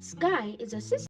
Sky is a sister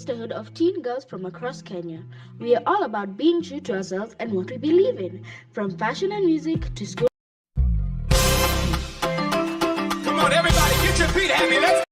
sisterhood of teen girls from across Kenya. We are all about being true to ourselves and what we believe in, from fashion and music to school. Come on, everybody, get your feet happy. Let's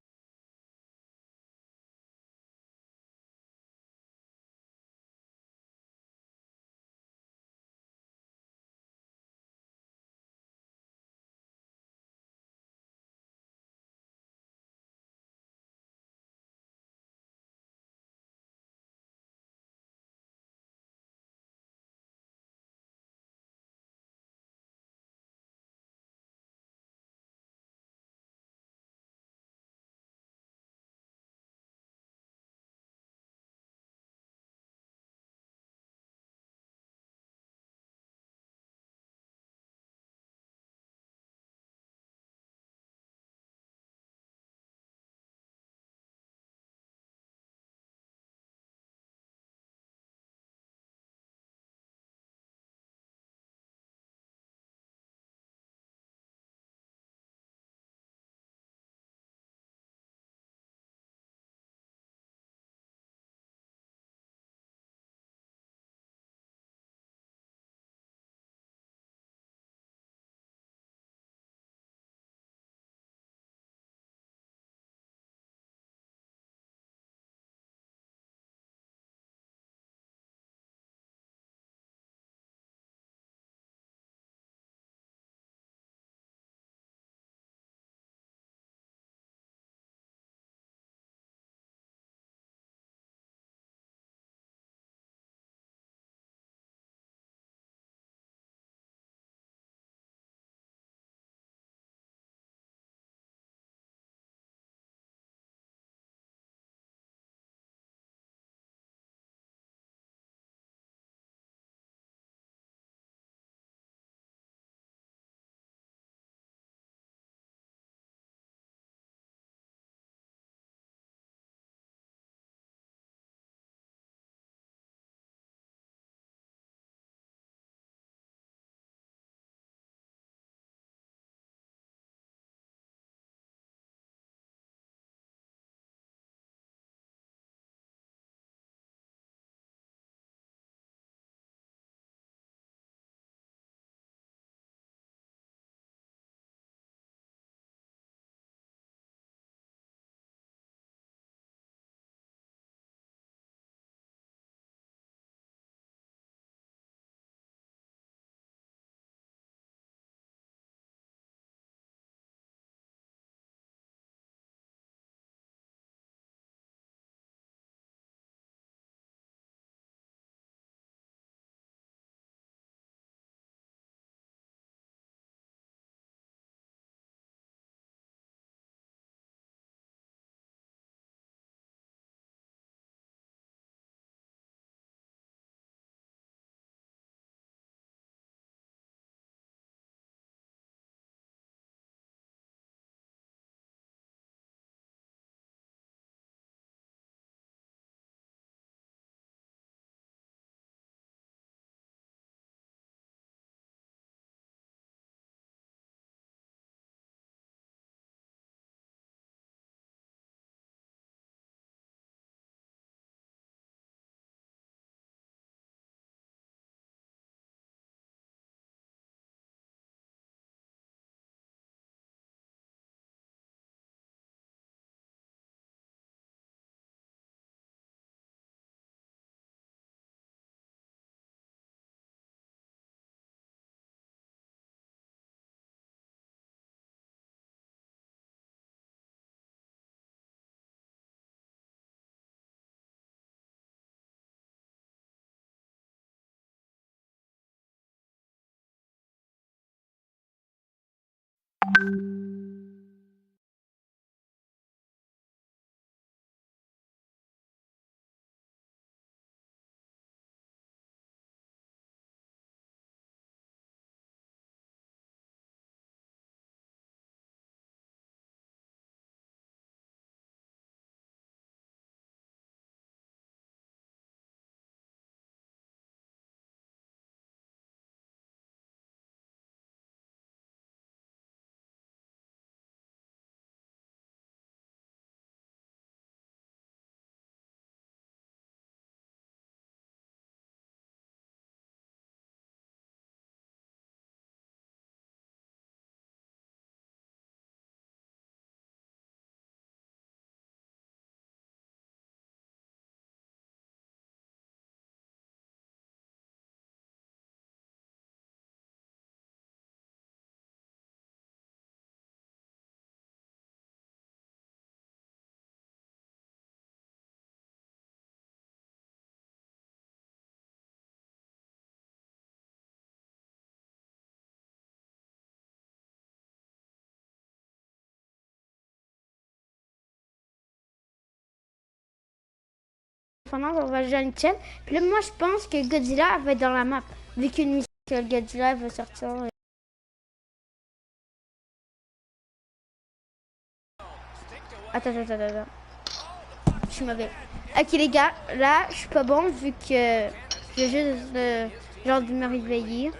On va jouer à une chaîne. Puis là, moi, je pense que Godzilla va être dans la map. Vu qu'une mission que Godzilla va sortir. Attends. Je suis mauvais. Ok, les gars, là, je suis pas bon vu que je viens juste genre de me réveiller.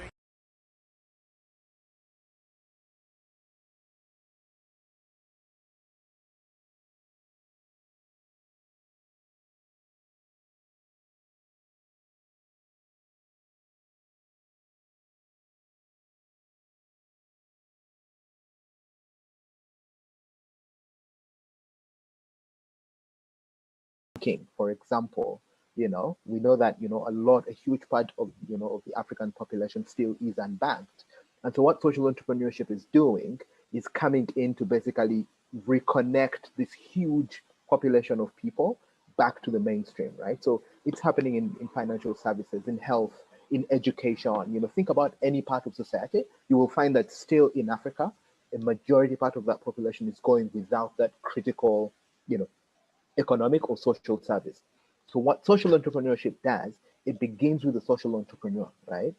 For example, we know that, a huge part of, of the African population still is unbanked. And so what social entrepreneurship is doing is coming in to basically reconnect this huge population of people back to the mainstream, right? So it's happening in financial services, in health, in education. Think about any part of society, you will find that still in Africa, a majority part of that population is going without that critical, economic or social service. So what social entrepreneurship does, it begins with the social entrepreneur, right?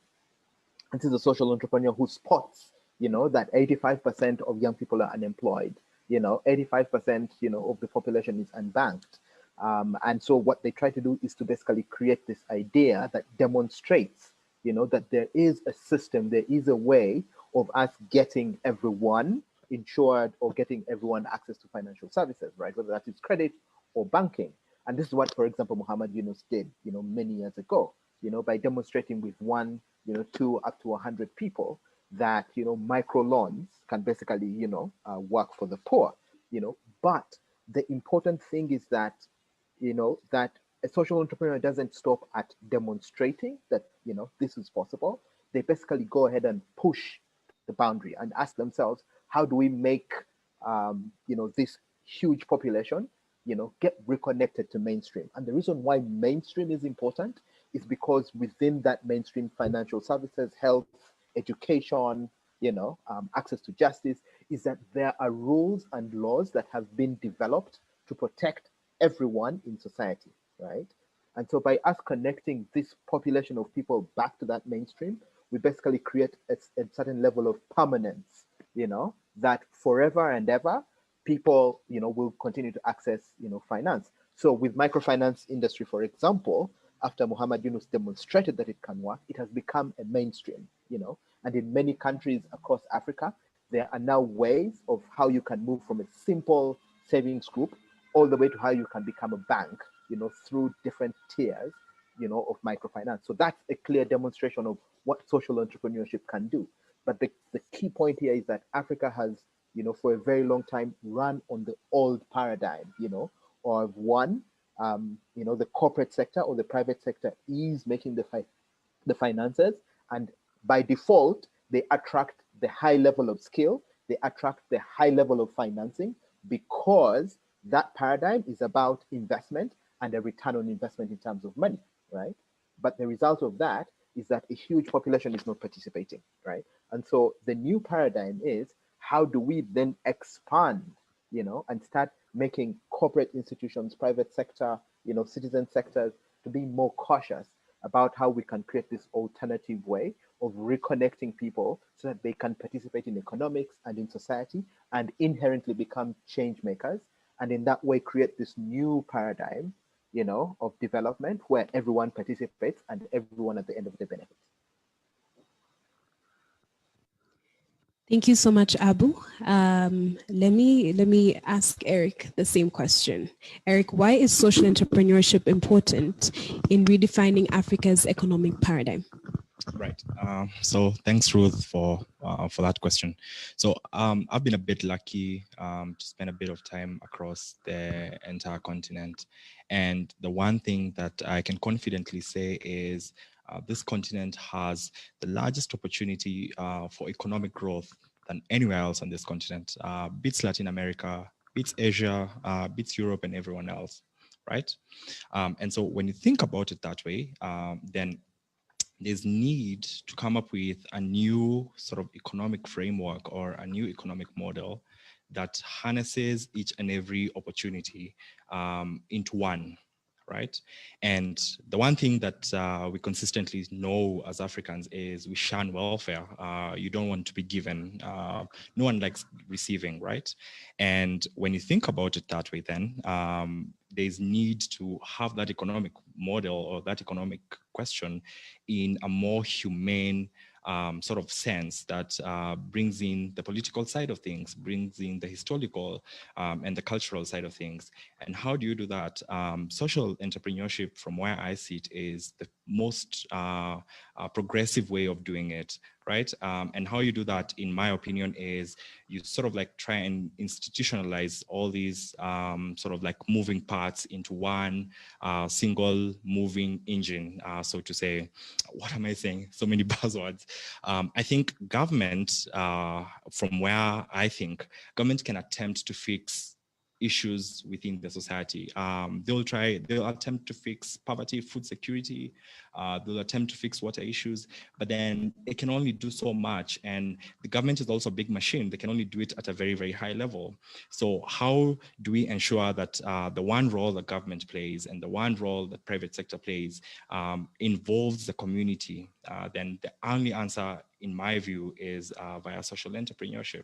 This is a social entrepreneur who spots, that 85% of young people are unemployed, 85%, of the population is unbanked. And so what they try to do is to basically create this idea that demonstrates, that there is a system, there is a way of us getting everyone insured or getting everyone access to financial services, right? Whether that is credit or banking. And this is what, for example, Muhammad Yunus did, many years ago, by demonstrating with one, two up to 100 people that, micro loans can basically, work for the poor, but the important thing is that, that a social entrepreneur doesn't stop at demonstrating that, this is possible. They basically go ahead and push the boundary and ask themselves, how do we make, this huge population, get reconnected to mainstream? And the reason why mainstream is important is because within that mainstream, financial services, health, education, access to justice, is that there are rules and laws that have been developed to protect everyone in society, right? And so by us connecting this population of people back to that mainstream, we basically create a certain level of permanence, that forever and ever people, will continue to access, finance. So with microfinance industry, for example, after Muhammad Yunus demonstrated that it can work, it has become a mainstream, and in many countries across Africa, there are now ways of how you can move from a simple savings group all the way to how you can become a bank, through different tiers, of microfinance. So that's a clear demonstration of what social entrepreneurship can do. But the key point here is that Africa has, for a very long time run on the old paradigm, of one, the corporate sector or the private sector is making the finances, and by default, they attract the high level of skill, they attract the high level of financing because that paradigm is about investment and a return on investment in terms of money, right? But the result of that is that a huge population is not participating, right? And so the new paradigm is, how do we then expand, and start making corporate institutions, private sector, citizen sectors to be more cautious about how we can create this alternative way of reconnecting people so that they can participate in economics and in society and inherently become change makers, and in that way create this new paradigm, of development where everyone participates and everyone at the end of the day benefits. Thank you so much, Abu. Let me ask Eric the same question. Eric, why is social entrepreneurship important in redefining Africa's economic paradigm? Right. So thanks, Ruth, for that question. So I've been a bit lucky to spend a bit of time across the entire continent, and the one thing that I can confidently say is this continent has the largest opportunity for economic growth than anywhere else on this continent. Beats Latin America, beats Asia, beats Europe, and everyone else, right? And so when you think about it that way, then there's need to come up with a new sort of economic framework or a new economic model that harnesses each and every opportunity into one, right? And the one thing that we consistently know as Africans is we shun welfare. You don't want to be given. No one likes receiving, right? And when you think about it that way, then there's need to have that economic model or that economic question in a more humane sort of sense that brings in the political side of things, brings in the historical and the cultural side of things. And how do you do that? Social entrepreneurship, from where I see it, is the most progressive way of doing it, right? And how you do that, in my opinion, is you sort of like try and institutionalize all these sort of like moving parts into one single moving engine, so to say. What am I saying? So many buzzwords. I think government, from where I think government can attempt to fix issues within the society. They'll attempt to fix poverty, food security, they'll attempt to fix water issues, but then it can only do so much. And the government is also a big machine. They can only do it at a very, very high level. So how do we ensure that the one role that government plays and the one role that private sector plays involves the community? Then the only answer, in my view, is via social entrepreneurship,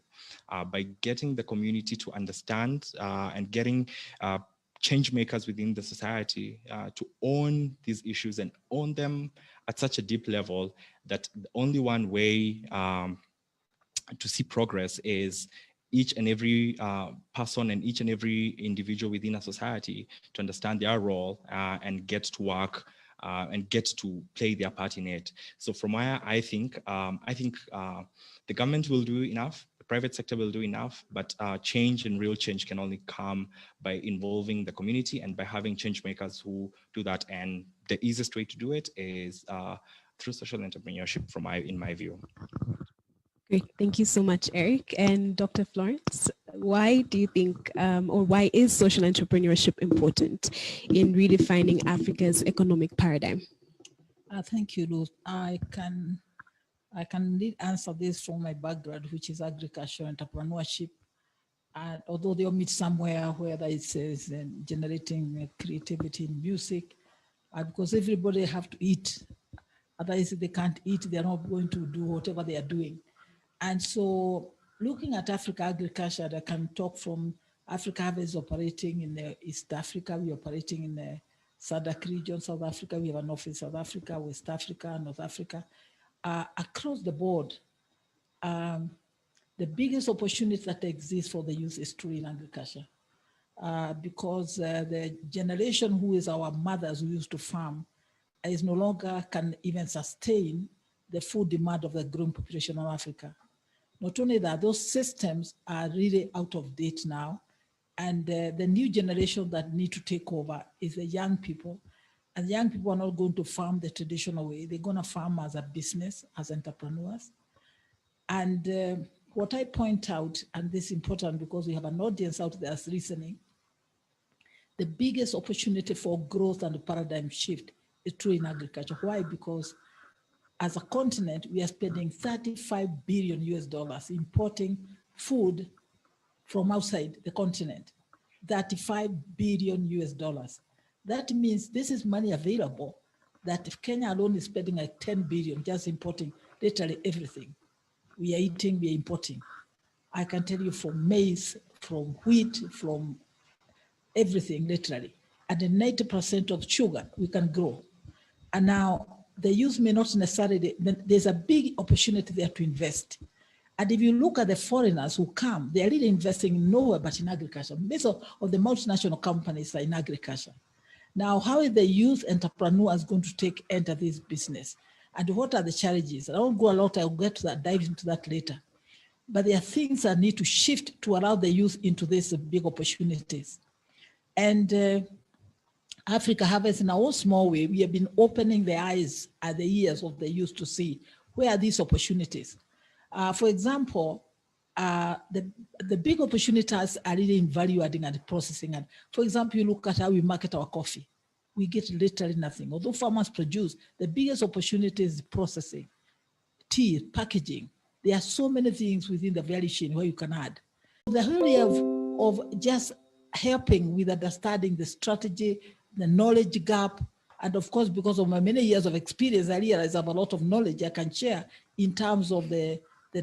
by getting the community to understand and getting change makers within the society to own these issues and own them at such a deep level that the only one way to see progress is each and every person and each and every individual within a society to understand their role and get to work and get to play their part in it. So from where I think the government will do enough, the private sector will do enough, but change and real change can only come by involving the community and by having change makers who do that. And the easiest way to do it is through social entrepreneurship, in my view. Great, thank you so much, Eric. And Dr. Florence, why do you think, or why is social entrepreneurship important in redefining Africa's economic paradigm? Thank you, Ruth. I can indeed answer this from my background, which is agriculture entrepreneurship. And although they all meet somewhere where it says generating creativity in music, because everybody have to eat. Otherwise, if they can't eat, they're not going to do whatever they are doing. And so looking at Africa agriculture, I can talk from Africa is operating in the East Africa, we're operating in the SADC region, South Africa, we have an office in South Africa, West Africa, North Africa. Across the board, the biggest opportunity that exists for the youth is true in agriculture. Because the generation who is our mothers who used to farm is no longer can even sustain the food demand of the growing population of Africa. Not only that, those systems are really out of date now. And the new generation that need to take over is the young people. And young people are not going to farm the traditional way. They're going to farm as a business, as entrepreneurs. And what I point out, and this is important because we have an audience out there that's listening, the biggest opportunity for growth and paradigm shift is true in agriculture. Why? Because as a continent, we are spending $35 billion US importing food from outside the continent, 35 billion US dollars. That means this is money available that if Kenya alone is spending like 10 billion just importing literally everything. We are eating, we are importing. I can tell you from maize, from wheat, from everything literally. And then 90% of sugar we can grow. And now the youth may not necessarily, there's a big opportunity there to invest. And if you look at the foreigners who come, they're really investing in nowhere but in agriculture. Most of the multinational companies are in agriculture. Now, how is the youth entrepreneurs going to enter this business? And what are the challenges? I won't go a lot, I'll get to that, dive into that later. But there are things that need to shift to allow the youth into these big opportunities. And Africa Harvest, in our own small way, we have been opening the eyes and the ears of the youth to see where are these opportunities. For example, the big opportunities are really in value adding and processing. And for example, you look at how we market our coffee. We get literally nothing. Although farmers produce, the biggest opportunity is processing, tea, packaging. There are so many things within the value chain where you can add. The whole area of just helping with understanding the strategy, the knowledge gap, and of course, because of my many years of experience, I realize I have a lot of knowledge I can share in terms of the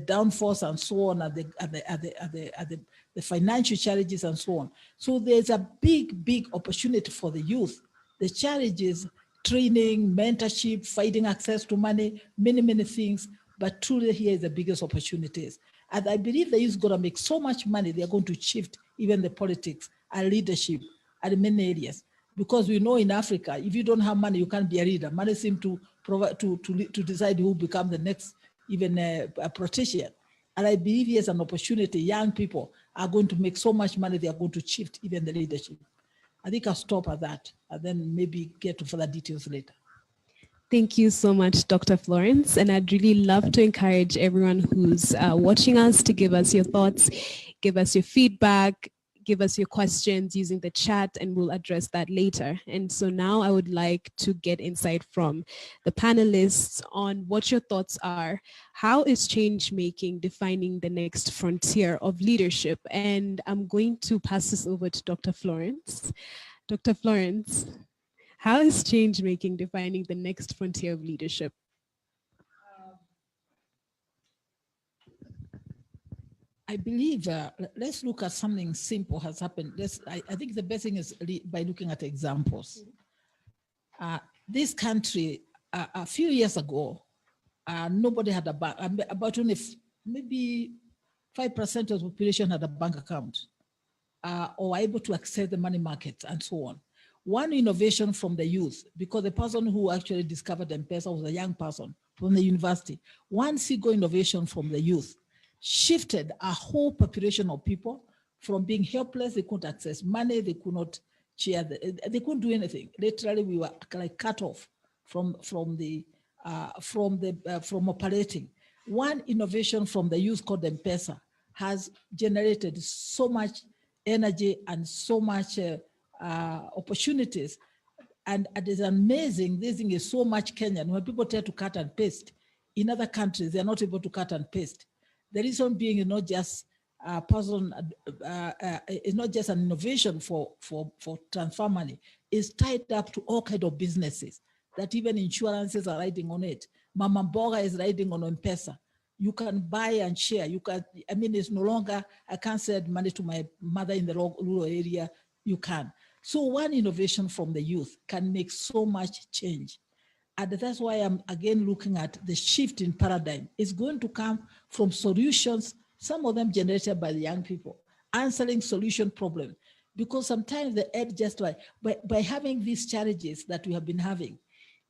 downfalls and so on, and the financial challenges and so on. So there's a big opportunity for the youth. The challenges, training, mentorship, finding access to money, many things, but truly here is the biggest opportunities. And I believe the youth is going to make so much money, they're going to shift even the politics and leadership at many areas. Because we know in Africa, if you don't have money, you can't be a leader. Money seems to provide to decide who become the next even a politician. And I believe here's an opportunity. Young people are going to make so much money, they are going to shift even the leadership. I think I'll stop at that and then maybe get to further details later. Thank you so much, Dr. Florence. And I'd really love to encourage everyone who's watching us to give us your thoughts, give us your feedback, give us your questions using the chat, and we'll address that later. And so now I would like to get insight from the panelists on what your thoughts are. How is change making defining the next frontier of leadership? And I'm going to pass this over to Dr. Florence. Dr. Florence, how is change making defining the next frontier of leadership? I believe, let's look at something simple has happened. I think the best thing is by looking at examples. This country, a few years ago, nobody had a bank, about only maybe 5% of the population had a bank account or were able to access the money market and so on. One innovation from the youth, because the person who actually discovered M-Pesa was a young person from the university. One single innovation from the youth shifted a whole population of people from being helpless. They couldn't access money, they could not share, they couldn't do anything. Literally, we were like cut off from operating. One innovation from the youth called M-Pesa has generated so much energy and so much opportunities. And it is amazing, this thing is so much Kenyan. When people try to cut and paste, in other countries, they're not able to cut and paste. The reason being is not just a person, it's not just an innovation for transfer money. It's tied up to all kinds of businesses that even insurances are riding on it. Mama Mboga is riding on M-Pesa. You can buy and share. You can, I mean, it's no longer, I can't send money to my mother in the rural area. You can. So one innovation from the youth can make so much change. And that's why I'm again looking at the shift in paradigm. It's going to come from solutions, some of them generated by the young people, answering solution problems. Because sometimes the ed just like, by having these challenges that we have been having,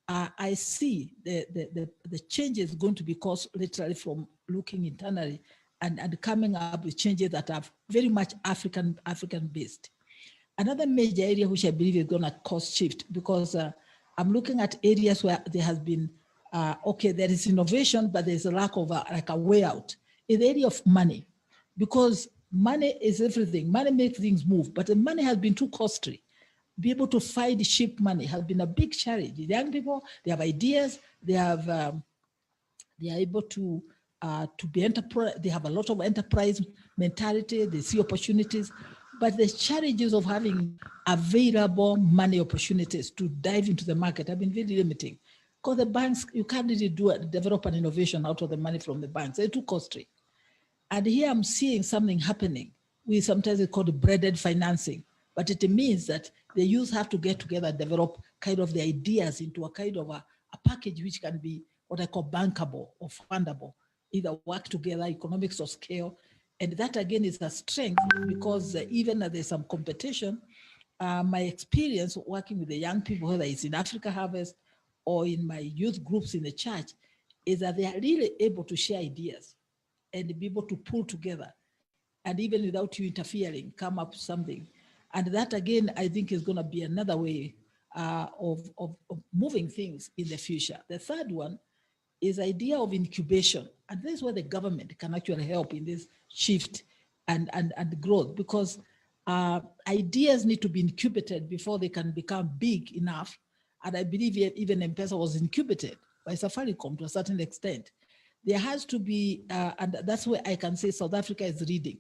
I see the changes going to be caused literally from looking internally and coming up with changes that are very much African based. Another major area which I believe is going to cause shift, because I'm looking at areas where there has been, okay, there is innovation, but there's a lack of like a way out. In the area of money, because money is everything. Money makes things move, but the money has been too costly. Be able to find cheap money has been a big challenge. The young people, they have ideas, they are able to to be enterprise. They have a lot of enterprise mentality. They see opportunities, but the challenges of having available money opportunities to dive into the market have been very limiting. Because the banks, you can't really develop an innovation out of the money from the banks. They're too costly. And here I'm seeing something happening. We sometimes call it breaded financing, but it means that the youth have to get together and develop kind of the ideas into a kind of a package which can be what I call bankable or fundable, either work together, economics of scale. And that again is a strength because even though there's some competition, my experience working with the young people, whether it's in Africa Harvest or in my youth groups in the church, is that they are really able to share ideas and be able to pull together, and even without you interfering, come up with something. And that again, I think is going to be another way of moving things in the future. The third one is idea of incubation. And this is where the government can actually help in this shift and growth, because ideas need to be incubated before they can become big enough. And I believe even M-Pesa was incubated by Safaricom to a certain extent. There has to be, and that's where I can say South Africa is leading,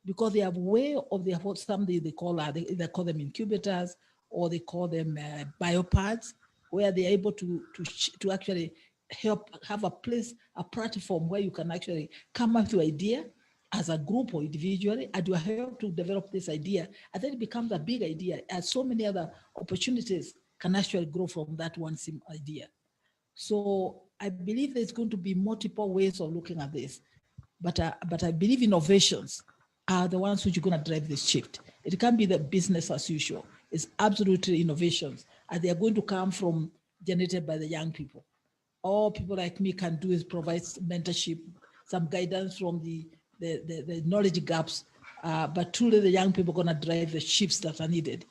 because they have way of their what something they call them incubators, or they call them biopads, where they're able to actually help have a place, a platform where you can actually come up with an idea as a group or individually, and you help to develop this idea, and then it becomes a big idea, and so many other opportunities can actually grow from that one idea. So I believe there's going to be multiple ways of looking at this, but I believe innovations are the ones which are going to drive this shift. It can't be the business as usual. It's absolutely innovations, and they are going to come from generated by the young people. All people like me can do is provide mentorship, some guidance from the knowledge gaps, but truly the young people are going to drive the shifts that are needed.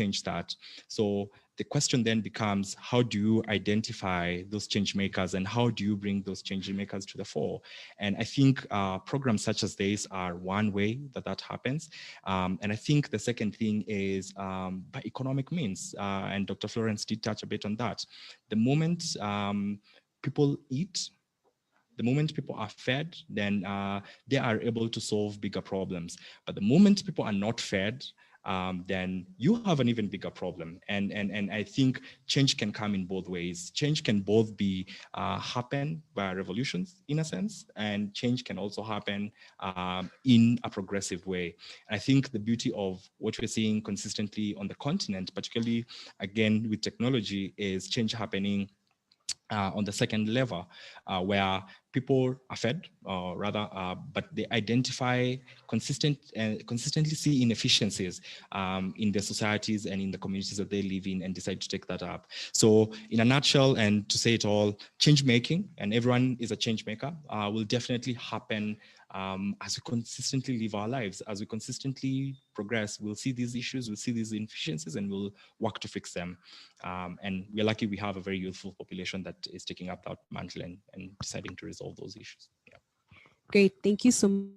Change that. So the question then becomes, how do you identify those change makers, and how do you bring those change makers to the fore? And I think programs such as this are one way that happens. And I think the second thing is by economic means, and Dr. Florence did touch a bit on that. The moment people eat, the moment people are fed, then they are able to solve bigger problems. But the moment people are not fed, then you have an even bigger problem. And I think change can come in both ways. Change can both be happen by revolutions in a sense, and change can also happen in a progressive way. And I think the beauty of what we're seeing consistently on the continent, particularly again with technology, is change happening on the second level, where people are fed, or rather, but they identify consistently see inefficiencies in their societies and in the communities that they live in, and decide to take that up. So in a nutshell, and to say it all, change making, and everyone is a change maker, will definitely happen as we consistently live our lives, as we consistently progress, we'll see these issues, we'll see these inefficiencies, and we'll work to fix them. And we're lucky we have a very youthful population that is taking up that mantle and deciding to resolve those issues. Yeah. Great. Thank you so much.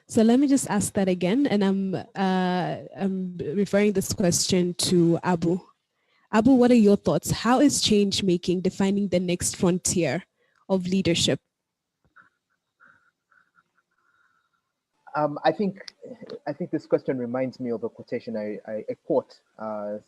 So let me just ask that again, and I'm referring this question to Abu. Abu, what are your thoughts? How is change making defining the next frontier of leadership? I think this question reminds me of a quotation I quote. I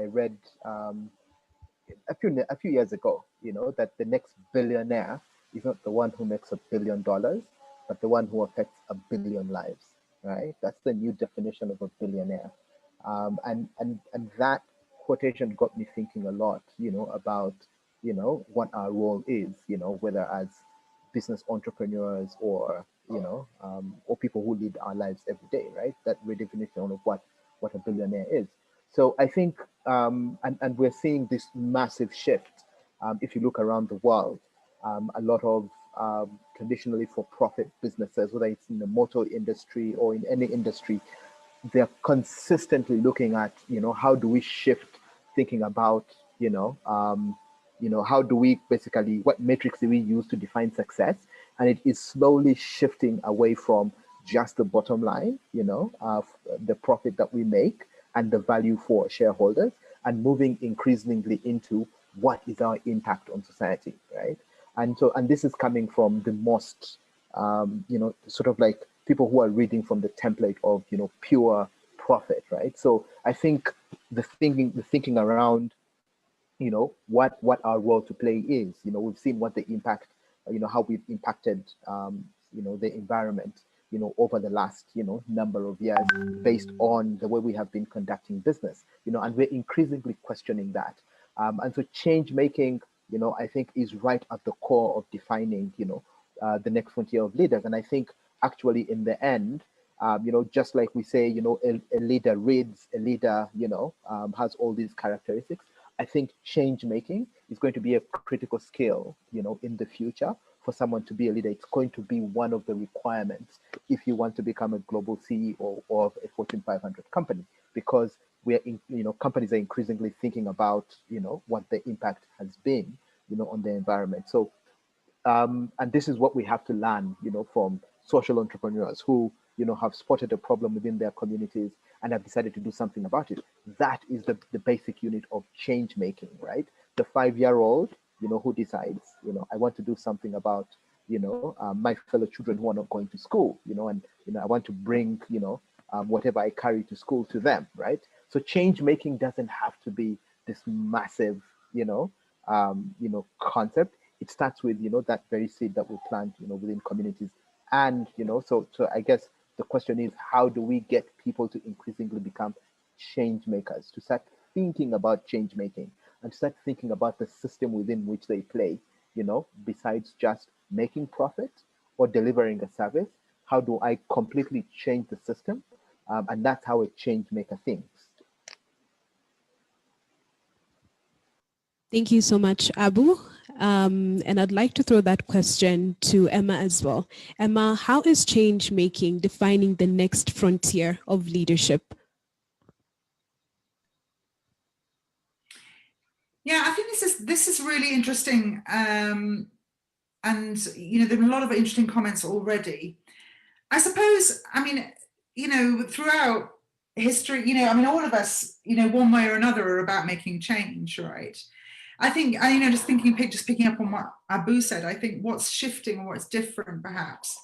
read a few years ago. You know that the next billionaire is not the one who makes $1 billion, but the one who affects 1 billion lives. Right? That's the new definition of a billionaire. And that quotation got me thinking a lot. You know about what our role is. You know whether as business entrepreneurs or or people who lead our lives every day, right? That redefinition of what a billionaire is. So I think, and we're seeing this massive shift. If you look around the world, a lot of traditionally for-profit businesses, whether it's in the motor industry or in any industry, they're consistently looking at, how do we shift thinking about, how do we basically, what metrics do we use to define success? And it is slowly shifting away from just the bottom line, the profit that we make and the value for shareholders, and moving increasingly into what is our impact on society, right? And this is coming from the most, sort of like people who are reading from the template of, pure profit, right? So I think the thinking around, what our role to play is. We've seen what the impact, how we've impacted, the environment, over the last, number of years based on the way we have been conducting business, and we're increasingly questioning that. And so change making, I think is right at the core of defining, the next frontier of leaders. And I think actually in the end, just like we say, a leader reads, a leader, has all these characteristics. I think change making is going to be a critical skill, in the future for someone to be a leader. It's going to be one of the requirements if you want to become a global CEO of a Fortune 500 company, because companies are increasingly thinking about, what the impact has been, on the environment. So, and this is what we have to learn, from social entrepreneurs who, have spotted a problem within their communities and have decided to do something about it. That is the basic unit of change making, right? The 5-year-old, who decides, I want to do something about, my fellow children who are not going to school, and, I want to bring, whatever I carry to school to them, right? So change making doesn't have to be this massive, concept. It starts with, that very seed that we plant, within communities. And, so I guess the question is, how do we get people to increasingly become change makers, to start thinking about change making and start thinking about the system within which they play, besides just making profit or delivering a service? How do I completely change the system? And that's how a change maker thinks. Thank you so much, Abu. And I'd like to throw that question to Emma as well. Emma, how is change making defining the next frontier of leadership? Yeah, I think this is really interesting. you know, there are a lot of interesting comments already. I suppose, I mean, you know, throughout history, you know, I mean, all of us, you know, one way or another are about making change, right? I think, you know, just picking up on what Abu said, I think what's shifting or what's different perhaps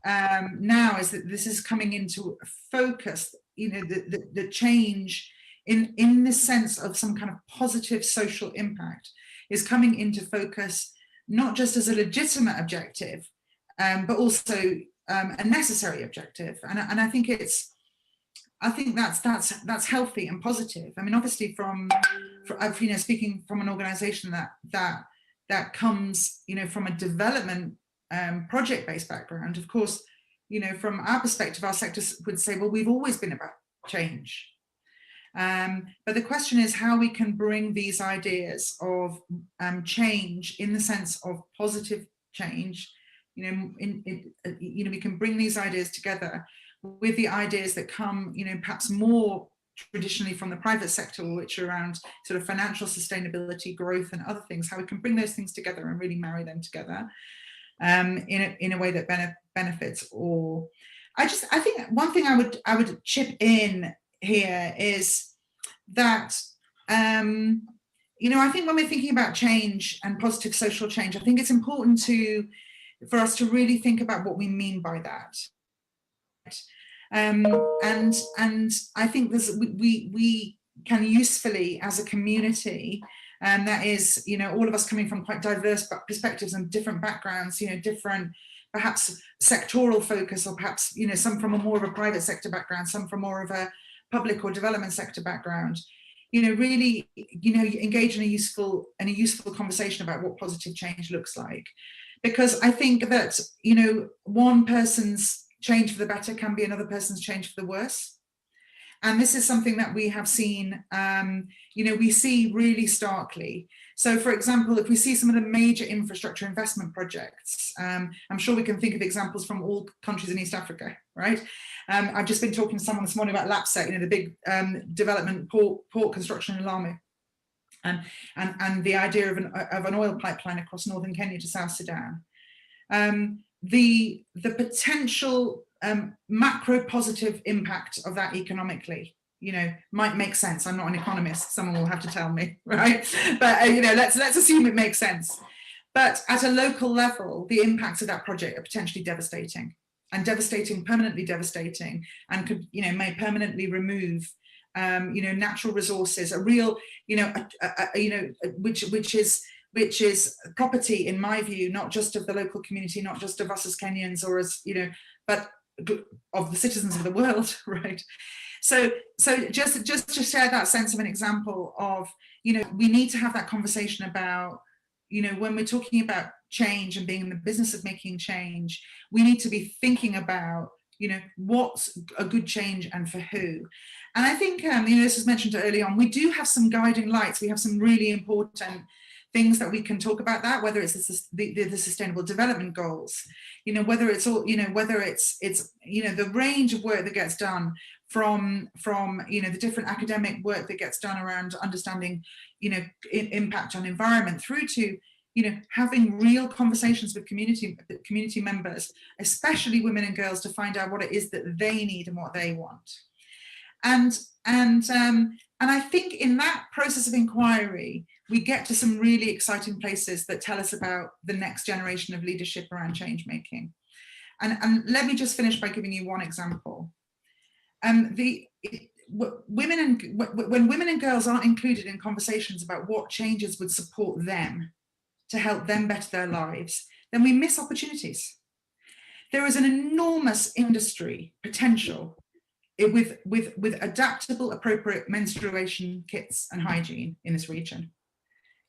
now is that this is coming into focus, you know, the change in the sense of some kind of positive social impact is coming into focus, not just as a legitimate objective, but also a necessary objective. And I think that's healthy and positive. I mean, obviously you know, speaking from an organization that comes, you know, from a development project-based background, of course, you know, from our perspective, our sector would say, well, we've always been about change. But the question is how we can bring these ideas of change in the sense of positive change, you know, you know, we can bring these ideas together with the ideas that come, you know, perhaps more traditionally from the private sector, which are around sort of financial sustainability, growth, and other things, how we can bring those things together and really marry them together in a way that benefits all. I think one thing I would chip in here is that you know, I think when we're thinking about change and positive social change, I think it's important for us to really think about what we mean by that. And I think we can usefully, as a community, and that is, you know, all of us coming from quite diverse perspectives and different backgrounds, you know, different perhaps sectoral focus, or perhaps, you know, some from a more of a private sector background, some from more of a public or development sector background, you know, really, you know, engage in a useful conversation about what positive change looks like. Because I think that, you know, one person's change for the better can be another person's change for the worse. And this is something that we have seen, you know, we see really starkly. So, for example, if we see some of the major infrastructure investment projects, I'm sure we can think of examples from all countries in East Africa, right? I've just been talking to someone this morning about LAPSET, you know, the big development port construction in Lamu, and the idea of an oil pipeline across northern Kenya to South Sudan. The potential macro positive impact of that economically, you know, might make sense. I'm not an economist, someone will have to tell me, right? But you know, let's assume it makes sense. But at a local level, the impacts of that project are potentially devastating, permanently devastating, and could, you know, may permanently remove you know, natural resources, a real, you know, you know, which is property, in my view, not just of the local community, not just of us as Kenyans or as, you know, but of the citizens of the world, right? So just to share that sense of an example of, you know, we need to have that conversation about, you know, when we're talking about change and being in the business of making change, we need to be thinking about, you know, what's a good change and for who. And I think, you know, this was mentioned early on, we do have some guiding lights. We have some really important things that we can talk about that, whether it's the sustainable development goals, you know, whether it's all, you know, whether it's, you know, the range of work that gets done from, you know, the different academic work that gets done around understanding, you know, impact on environment, through to, you know, having real conversations with community members, especially women and girls, to find out what it is that they need and what they want. And I think in that process of inquiry, we get to some really exciting places that tell us about the next generation of leadership around change making. And let me just finish by giving you one example. When women and girls aren't included in conversations about what changes would support them to help them better their lives, then we miss opportunities. There is an enormous industry potential with adaptable, appropriate menstruation kits and hygiene in this region.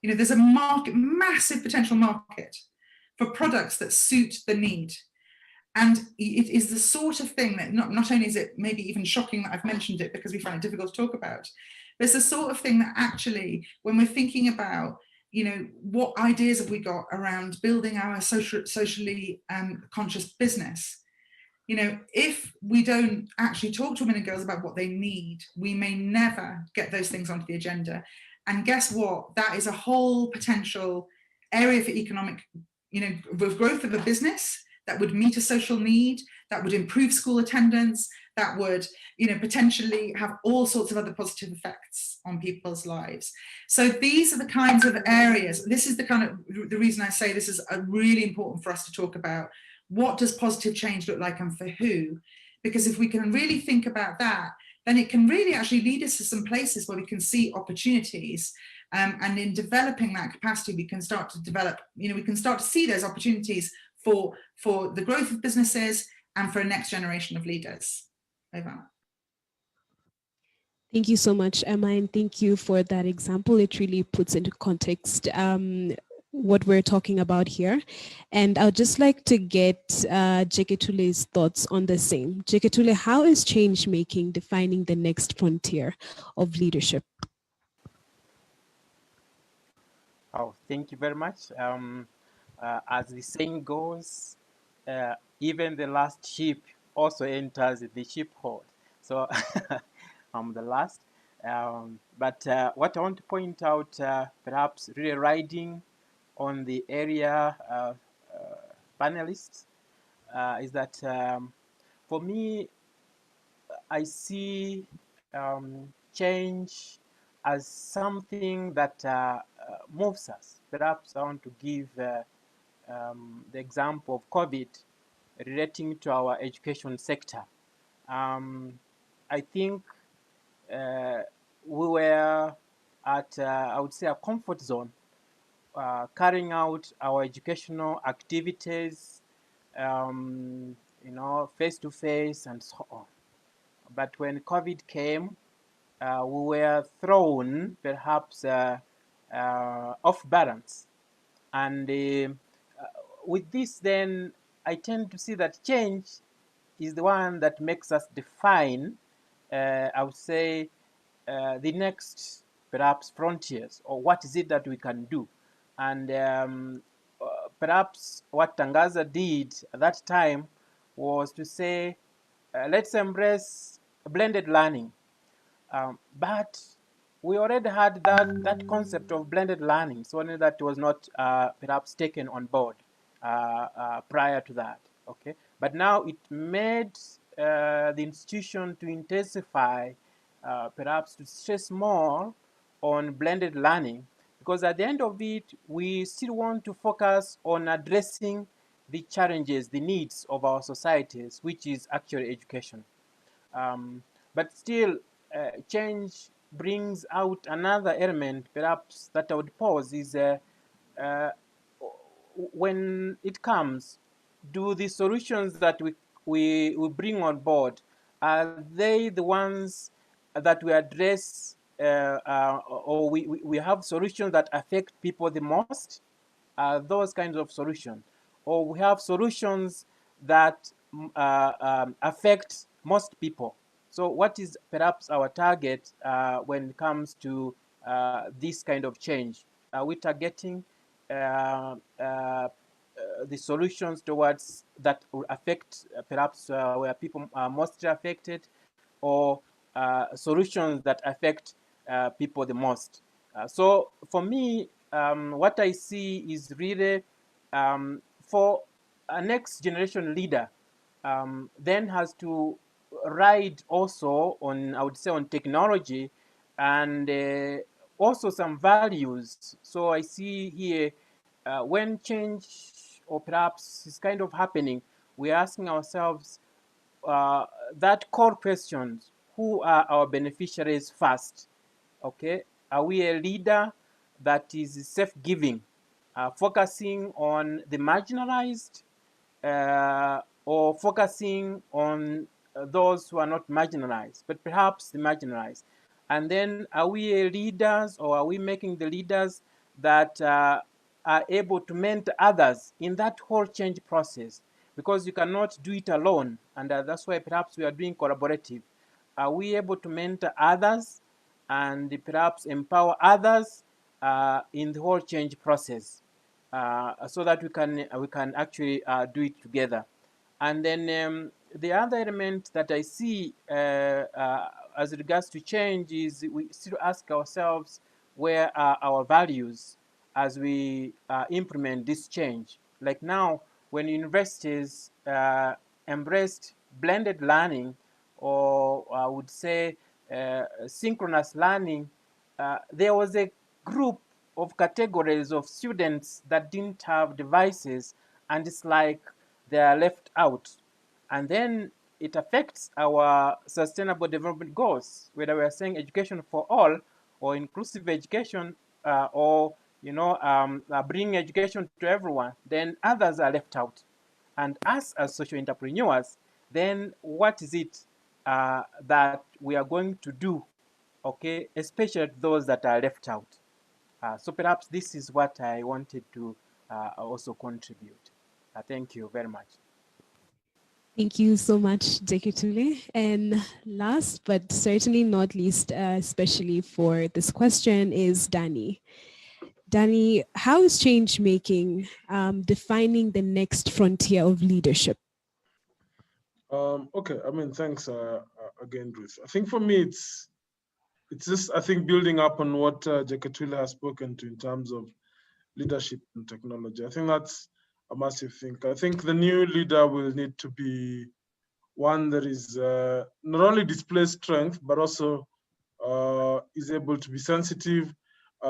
You know, there's a massive potential market for products that suit the need. And it is the sort of thing that not only is it maybe even shocking that I've mentioned it because we find it difficult to talk about, but it's the sort of thing that actually, when we're thinking about, you know, what ideas have we got around building our socially conscious business, you know, if we don't actually talk to women and girls about what they need, we may never get those things onto the agenda. And guess what? That is a whole potential area for economic with growth of a business that would meet a social need, that would improve school attendance, that would, potentially have all sorts of other positive effects on people's lives. So these are the kinds of areas. This is the reason I say this is really important for us to talk about. What does positive change look like, and for who? Because if we can really think about that, then it can really actually lead us to some places where we can see opportunities. And in developing that capacity, we can start to develop, we can start to see those opportunities for the growth of businesses and for a next generation of leaders. Over. Thank you so much, Emma, and thank you for that example. It really puts into context what we're talking about here. And I'd just like to get Jeketule's thoughts on the same. Jeketule, how is change making defining the next frontier of leadership? Oh, thank you very much. As the saying goes, even the last sheep also enters the sheepfold. So I'm the last. But what I want to point out, perhaps really riding on the area panelists, is that for me, I see change as something that moves us. Perhaps I want to give the example of COVID relating to our education sector. I think we were at, I would say, a comfort zone, carrying out our educational activities, face to face and so on. But when COVID came, we were thrown perhaps off balance. And with this, then I tend to see that change is the one that makes us define, I would say, the next perhaps frontiers, or what is it that we can do. And perhaps what Tangaza did at that time was to say, let's embrace blended learning. But we already had that concept of blended learning, so only that was not perhaps taken on board prior to that. Okay, but now it made the institution to intensify, perhaps to stress more on blended learning, because at the end of it, we still want to focus on addressing the challenges, the needs of our societies, which is actually education. But still, change brings out another element, perhaps, that I would pose is when it comes, do the solutions that we bring on board, are they the ones that we address, or we have solutions that affect people the most? Those kinds of solutions, or we have solutions that affect most people. So what is perhaps our target when it comes to this kind of change? Are we targeting the solutions towards that will affect perhaps where people are mostly affected, or solutions that affect people the most? So for me, what I see is really for a next generation leader, then has to ride also on, I would say, on technology and also some values. So I see here when change or perhaps is kind of happening, we're asking ourselves that core questions: who are our beneficiaries first? Okay, are we a leader that is self-giving, focusing on the marginalized, or focusing on those who are not marginalized, but perhaps the marginalized? And then are we leaders, or are we making the leaders that are able to mentor others in that whole change process? Because you cannot do it alone, and that's why perhaps we are doing collaborative. Are we able to mentor others and perhaps empower others in the whole change process, so that we can actually do it together? And then the other element that I see as regards to change is we still ask ourselves, where are our values as we implement this change? Like now, when universities embraced blended learning, or I would say synchronous learning, there was a group of categories of students that didn't have devices, and it's like they are left out. And then it affects our sustainable development goals, whether we are saying education for all or inclusive education, or bringing education to everyone, then others are left out. And us as social entrepreneurs, then what is it that we are going to do, okay, especially those that are left out? So perhaps this is what I wanted to also contribute. Thank you very much. Thank you so much, Deketule. And last but certainly not least, especially for this question, is Danny. Danny, how is change making defining the next frontier of leadership? Okay, I mean, thanks again, Ruth. I think for me, it's just, I think, building up on what Deketule has spoken to in terms of leadership and technology. I think that's a massive thing. I think the new leader will need to be one that is not only displays strength, but also is able to be sensitive,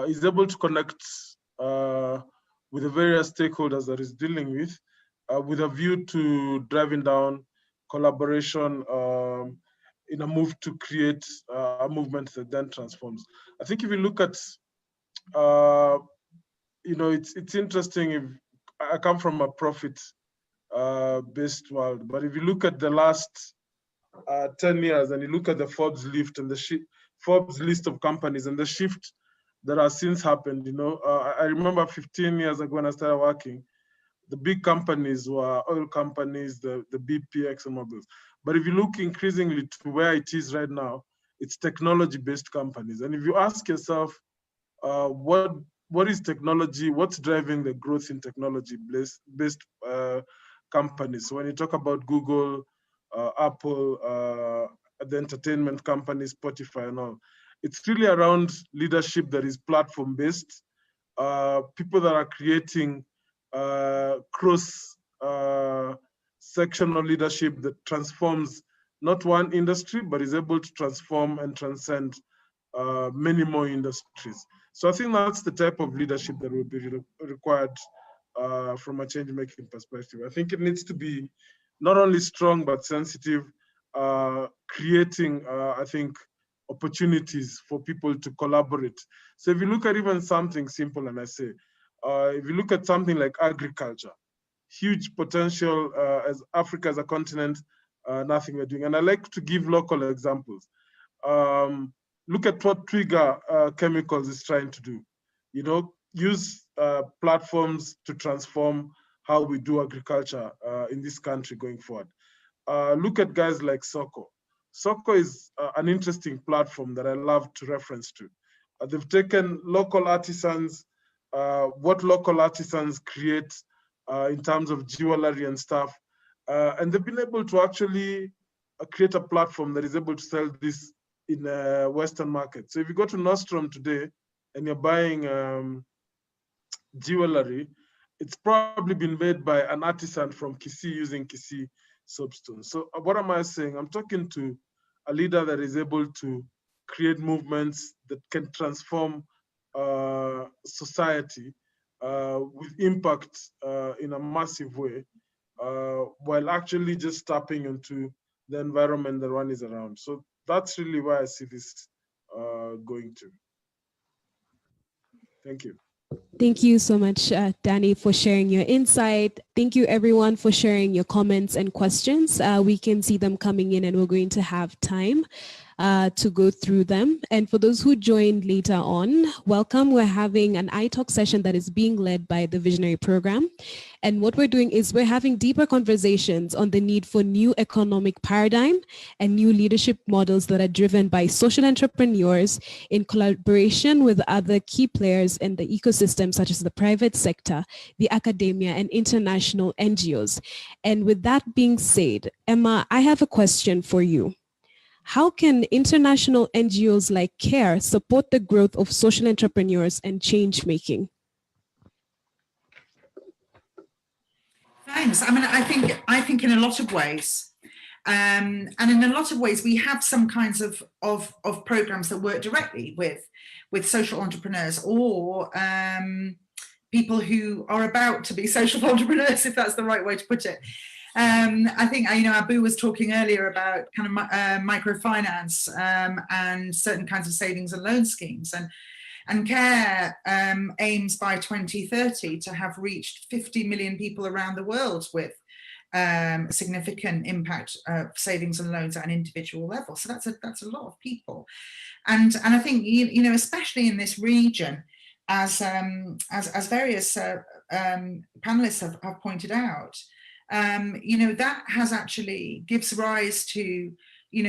is able to connect with the various stakeholders that is dealing with a view to driving down collaboration in a move to create a movement that then transforms. I think if you look at, it's interesting. If I come from a profit based world, but if you look at the last 10 years and you look at the Forbes list and the Forbes list of companies and the shift that has since happened, I remember 15 years ago when I started working, the big companies were oil companies, the BP, ExxonMobil. But if you look increasingly to where it is right now, it's technology-based companies. And if you ask yourself, what is technology? What's driving the growth in technology-based companies? So when you talk about Google, Apple, the entertainment companies, Spotify and all, it's really around leadership that is platform-based, people that are creating cross-sectional leadership that transforms not one industry, but is able to transform and transcend many more industries. So I think that's the type of leadership that will be required from a change-making perspective. I think it needs to be not only strong, but sensitive, creating, I think, opportunities for people to collaborate. So if you look at even something simple, and I say, if you look at something like agriculture, huge potential as Africa as a continent, nothing we're doing. And I like to give local examples. Look at what Trigger Chemicals is trying to do. Use platforms to transform how we do agriculture in this country going forward. Look at guys like Soko. Soko is an interesting platform that I love to reference to. They've taken local artisans, what local artisans create in terms of jewelry and stuff, and they've been able to actually create a platform that is able to sell this in a Western market. So if you go to Nordstrom today and you're buying jewelry, it's probably been made by an artisan from Kisii using Kisii soapstone. So what am I saying? I'm talking to a leader that is able to create movements that can transform society with impact in a massive way, while actually just tapping into the environment that one is around. So that's really where I see this going to. Thank you. Thank you so much, Danny, for sharing your insight. Thank you, everyone, for sharing your comments and questions. We can see them coming in, and we're going to have time to go through them. And for those who joined later on, welcome. We're having an iTalk session that is being led by the Visionary Program. And what we're doing is we're having deeper conversations on the need for new economic paradigm and new leadership models that are driven by social entrepreneurs in collaboration with other key players in the ecosystem, such as the private sector, the academia, and international NGOs. And with that being said, Emma, I have a question for you. How can international NGOs like CARE support the growth of social entrepreneurs and change making? thanks. I mean, I think in a lot of ways, and in a lot of ways, we have some kinds of programs that work directly with social entrepreneurs or people who are about to be social entrepreneurs, if that's the right way to put it. I think, Abu was talking earlier about kind of microfinance and certain kinds of savings and loan schemes. And CARE aims by 2030 to have reached 50 million people around the world with significant impact savings and loans at an individual level. So that's a lot of people. And I think, especially in this region, as various panelists have pointed out, that has actually gives rise to,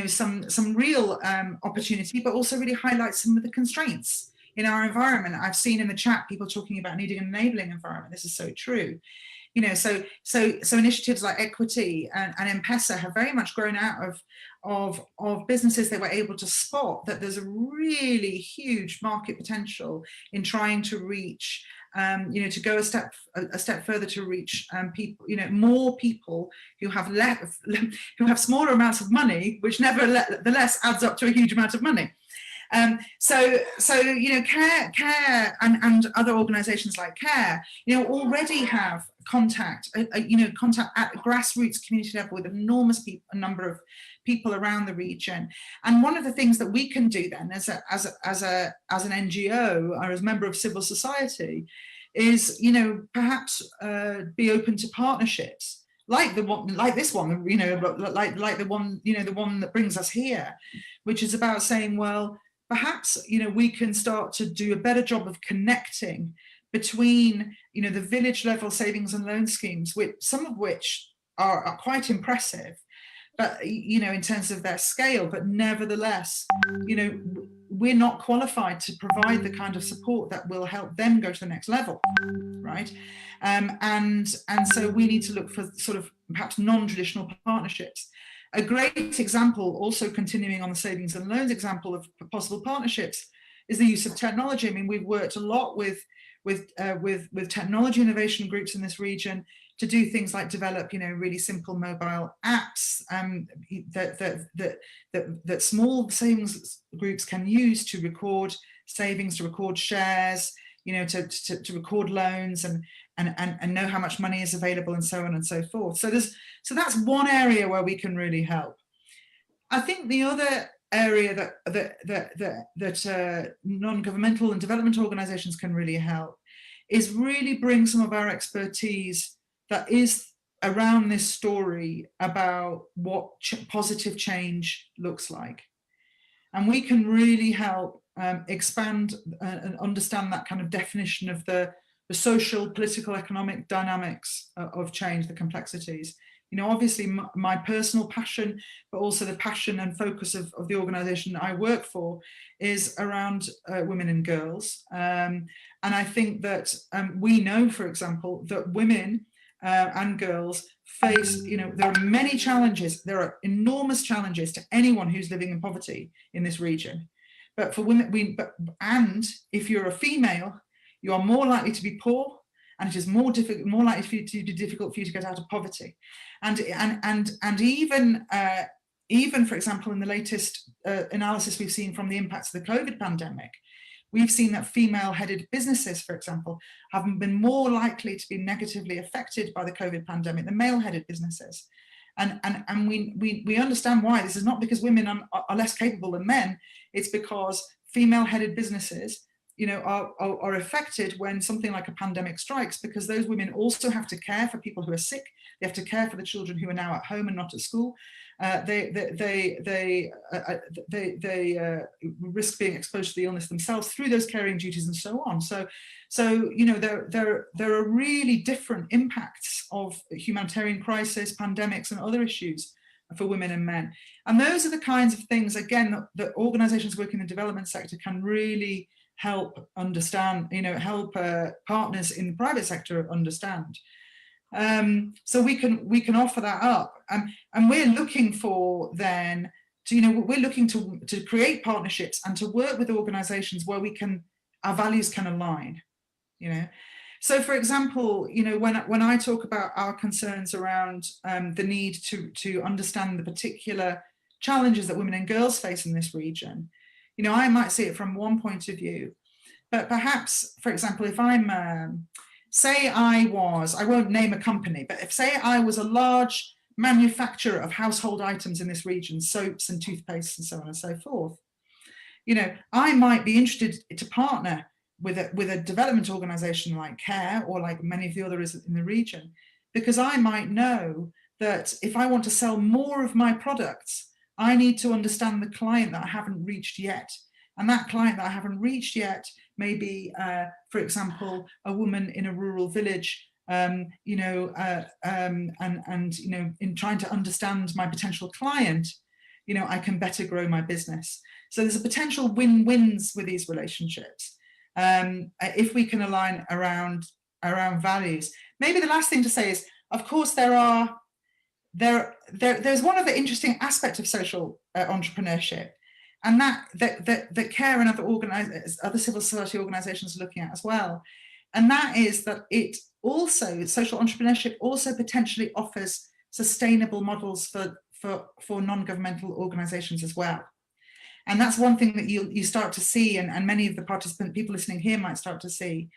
some real opportunity, but also really highlights some of the constraints in our environment. I've seen in the chat people talking about needing an enabling environment. This is so true. So initiatives like Equity and M-Pesa have very much grown out of businesses that were able to spot that there's a really huge market potential in trying to reach, to go a step further to reach people, more people who have smaller amounts of money, which nevertheless adds up to a huge amount of money. So CARE and other organisations like CARE, already have contact at grassroots community level with enormous number of people around the region. And one of the things that we can do then as an NGO or as a member of civil society is, perhaps be open to partnerships like the one, like this one, like the one, the one that brings us here, which is about saying, well, perhaps, we can start to do a better job of connecting between, the village level savings and loan schemes, some of which are quite impressive, but, in terms of their scale, but nevertheless, we're not qualified to provide the kind of support that will help them go to the next level, right? And so we need to look for sort of perhaps non-traditional partnerships. A great example, also continuing on the savings and loans example of possible partnerships, is the use of technology. I mean, we've worked a lot with technology innovation groups in this region to do things like develop, really simple mobile apps that small savings groups can use to record savings, to record shares, to record loans and know how much money is available and so on and so forth. So that's one area where we can really help. I think the other area that non-governmental and development organizations can really help is really bring some of our expertise that is around this story about what positive change looks like. And we can really help expand and understand that kind of definition of the social, political, economic dynamics of change, the complexities. Obviously my personal passion, but also the passion and focus of the organization I work for is around women and girls. And I think that we know, for example, that women and girls face, there are many challenges. There are enormous challenges to anyone who's living in poverty in this region. But for women, and if you're a female, you are more likely to be poor, and it is more likely to be difficult for you to get out of poverty. And even for example, in the latest analysis we've seen from the impacts of the COVID pandemic, we've seen that female-headed businesses, for example, have been more likely to be negatively affected by the COVID pandemic than male-headed businesses. And we understand why. This is not because women are less capable than men. It's because female-headed businesses, are affected when something like a pandemic strikes, because those women also have to care for people who are sick. They have to care for the children who are now at home and not at school. They risk being exposed to the illness themselves through those caring duties and so on. So there are really different impacts of humanitarian crisis, pandemics, and other issues for women and men. And those are the kinds of things, again, that organizations working in the development sector can really help understand, help partners in the private sector understand. So we can offer that up, and we're looking for then we're looking to create partnerships and to work with organizations where our values can align. So, for example, you know, when I talk about our concerns around the need to understand the particular challenges that women and girls face in this region, you know, I might see it from one point of view, but perhaps, for example, if I'm, say I won't name a company, but if say I was a large manufacturer of household items in this region, soaps and toothpaste and so on and so forth, you know, I might be interested to partner with a development organization like CARE or like many of the others in the region, because I might know that if I want to sell more of my products, I need to understand the client that I haven't reached yet. And that client that I haven't reached yet may be, for example, a woman in a rural village, you know, and, you know, in trying to understand my potential client, you know, I can better grow my business. So there's a potential win-wins with these relationships if we can align around values. Maybe the last thing to say is, of course, there's one other interesting aspect of social entrepreneurship, and that CARE and other civil society organizations are looking at as well. And that is that social entrepreneurship also potentially offers sustainable models for non-governmental organizations as well. And that's one thing that you start to see, and many of the people listening here might start to see,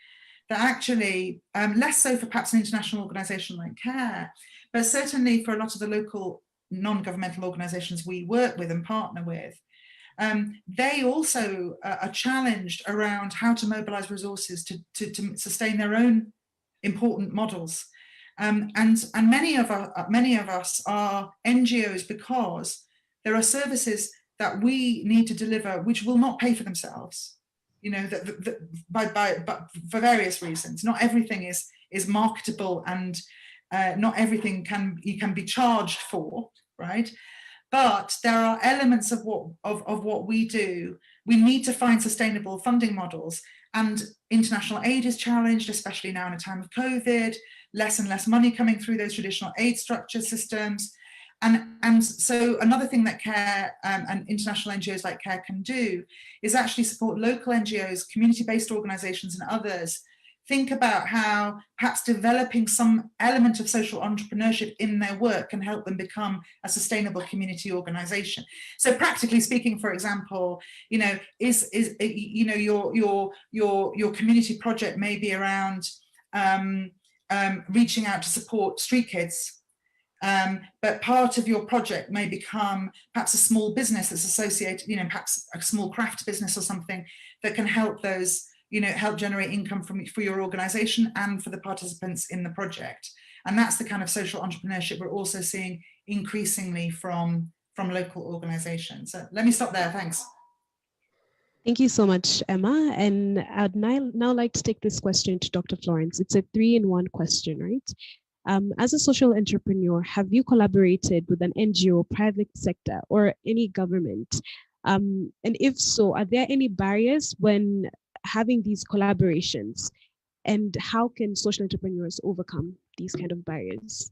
that actually, less so for perhaps an international organization like CARE, but certainly for a lot of the local non-governmental organizations we work with and partner with, they also are challenged around how to mobilize resources to sustain their own important models. And many of us are NGOs because there are services that we need to deliver which will not pay for themselves, you know, but for various reasons. Not everything is marketable, and not everything you can be charged for, right? But there are elements of what we do. We need to find sustainable funding models, and international aid is challenged, especially now in a time of COVID, less and less money coming through those traditional aid structure systems. And so another thing that CARE and international NGOs like CARE can do is actually support local NGOs, community-based organizations and others, think about how perhaps developing some element of social entrepreneurship in their work can help them become a sustainable community organization. So practically speaking, for example, you know, you know, your community project may be around reaching out to support street kids. But part of your project may become perhaps a small business that's associated, you know, perhaps a small craft business or something that can help those, you know, help generate income for your organization and for the participants in the project. And that's the kind of social entrepreneurship we're also seeing increasingly from local organizations. So let me stop there. Thanks. Thank you so much, Emma. And I'd now like to take this question to Dr. Florence. It's a 3-in-1 question, right? As a social entrepreneur, have you collaborated with an NGO, private sector, or any government? And if so, are there any barriers when having these collaborations? And how can social entrepreneurs overcome these kind of barriers?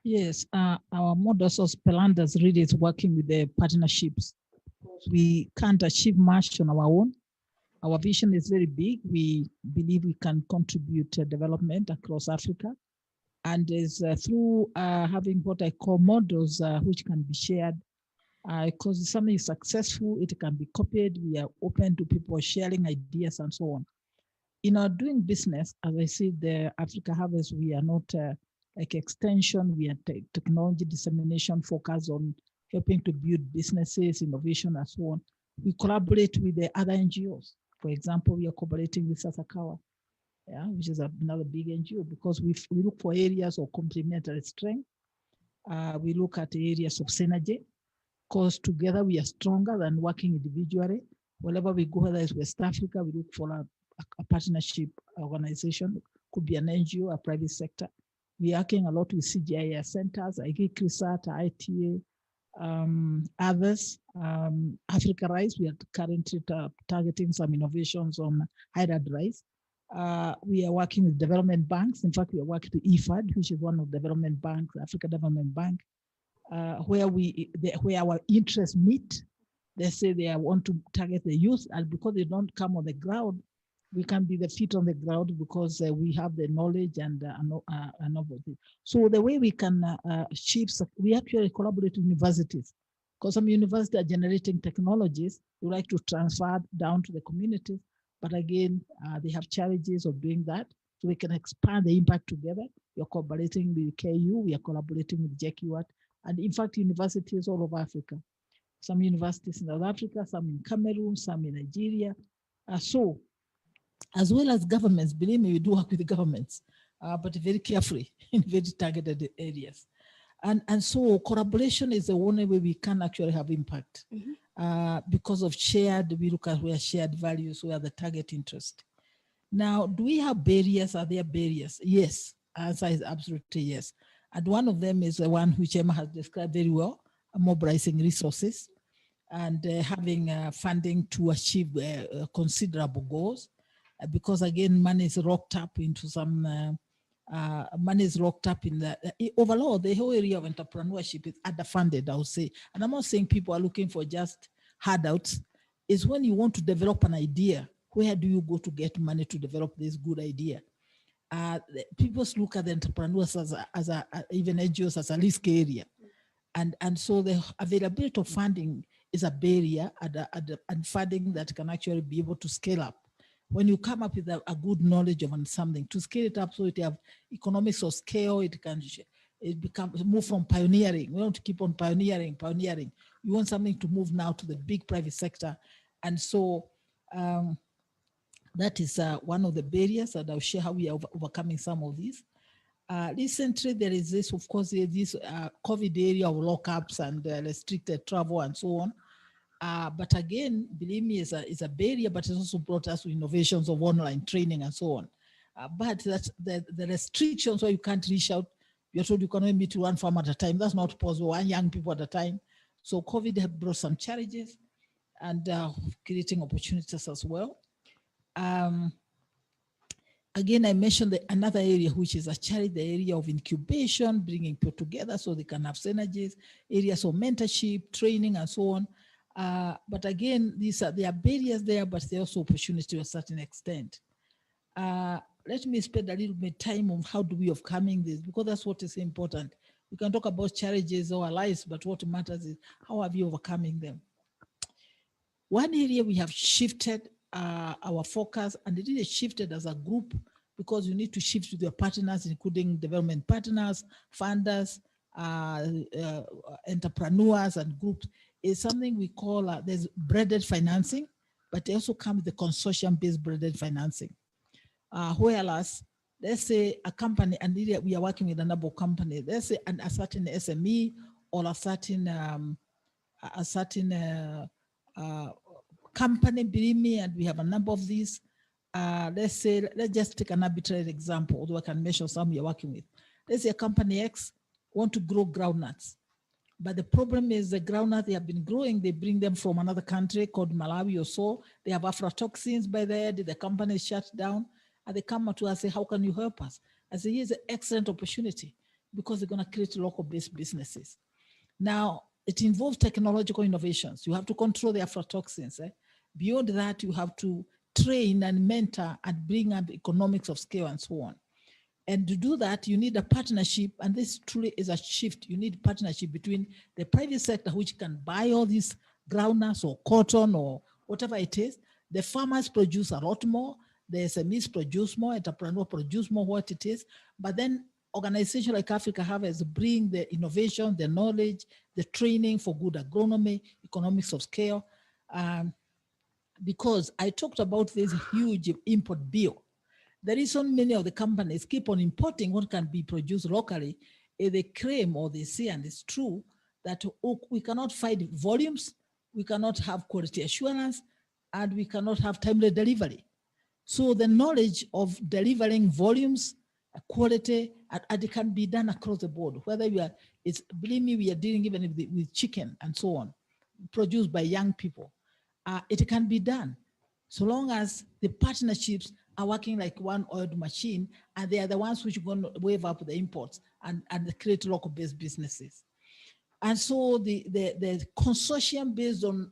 Yes, our modus operandi really is working with the partnerships. We can't achieve much on our own. Our vision is very big. We believe we can contribute to development across Africa. And is through having what I call models which can be shared. Because if something is successful, it can be copied. We are open to people sharing ideas and so on. In our doing business, as I said, the Africa Harvest, we are not like extension. We are technology dissemination focused on helping to build businesses, innovation, and so on. We collaborate with the other NGOs. For example, we are collaborating with Sasakawa, which is another big NGO, because we look for areas of complementary strength. We look at areas of synergy, because together we are stronger than working individually. Wherever we go, whether it's West Africa, we look for a partnership organization, could be an NGO, a private sector. We're working a lot with CGIS centers, IGCRISAT, ITA, others. Africa Rise, we are currently targeting some innovations on hydro rice. We are working with development banks. In fact, we are working with IFAD, which is one of the development banks, Africa Development Bank, where our interests meet. They say they want to target the youth, and because they don't come on the ground, we can be the feet on the ground because we have the knowledge and everything. So the way we can achieve, we actually collaborate with universities, because some universities are generating technologies we like to transfer down to the communities. But again, they have challenges of doing that. So we can expand the impact together. We are collaborating with KU, we are collaborating with JQAT, and in fact, universities all over Africa. Some universities in South Africa, some in Cameroon, some in Nigeria. So, as well as governments, believe me, we do work with the governments, but very carefully in very targeted areas. And so collaboration is the only way we can actually have impact. Because of shared, we look at where shared values, where the target interest. Now, do we have barriers? Are there barriers? Yes, answer is absolutely yes. And one of them is the one which Emma has described very well, mobilizing resources and having funding to achieve considerable goals. Because again, money is locked up into some, money is locked up in the, overall, the whole area of entrepreneurship is underfunded, I would say. And I'm not saying people are looking for just handouts. It's when you want to develop an idea, where do you go to get money to develop this good idea? People look at the entrepreneurs as even NGOs as a risk area. And so the availability of funding is a barrier and funding that can actually be able to scale up. When you come up with a good knowledge of something, to scale it up so it have economics of scale, it becomes move from pioneering. We want to keep on pioneering. You want something to move now to the big private sector. And so that is one of the barriers, and I'll share how we are overcoming some of these. Recently, there is this, of course, this COVID area of lockups and restricted travel and so on. But again, believe me, is a barrier, but it's also brought us to innovations of online training and so on. But that's the restrictions where you can't reach out. You're told you can only meet one farm at a time. That's not possible, one young people at a time. So COVID has brought some challenges and creating opportunities as well. Again, I mentioned another area, which is actually the area of incubation, bringing people together so they can have synergies, areas of mentorship, training, and so on. But again, there are barriers there, but there are also opportunities to a certain extent. Let me spend a little bit time on how do we overcoming this, because that's what is important. We can talk about challenges or our lives, but what matters is how are we overcoming them? One area we have shifted our focus, and it is shifted as a group, because you need to shift with your partners, including development partners, funders, entrepreneurs and groups, is something we call, there's breaded financing, but they also come with the consortium-based breaded financing. Whereas, let's say a company, and we are working with a number of companies, let's say a certain SME or a certain company, believe me, and we have a number of these. Let's just take an arbitrary example, although I can mention some we are working with. Let's say a company X want to grow groundnuts. But the problem is the groundnuts they have been growing, they bring them from another country called Malawi or so. They have aflatoxins by there, the company is shut down. And they come to us and say, how can you help us? I say, here's an excellent opportunity, because they're going to create local-based businesses. Now, it involves technological innovations. You have to control the aflatoxins. Beyond that, you have to train and mentor and bring up economics of scale and so on. And to do that, you need a partnership, and this truly is a shift. You need partnership between the private sector, which can buy all these groundnuts or cotton or whatever it is. The farmers produce a lot more. The SMEs produce more. Entrepreneurs produce more what it is. But then organizations like Africa Harvest bring the innovation, the knowledge, the training for good agronomy, economics of scale. Because I talked about this huge import bill. The reason many of the companies keep on importing what can be produced locally is they claim, or they say, and it's true, that we cannot find volumes, we cannot have quality assurance, and we cannot have timely delivery. So the knowledge of delivering volumes, quality, and it can be done across the board. Whether you are, believe me, we are dealing even with chicken and so on, produced by young people. It can be done, so long as the partnerships are working like one oiled machine, and they are the ones which are going to wave up the imports and create local-based businesses. And so the consortium based on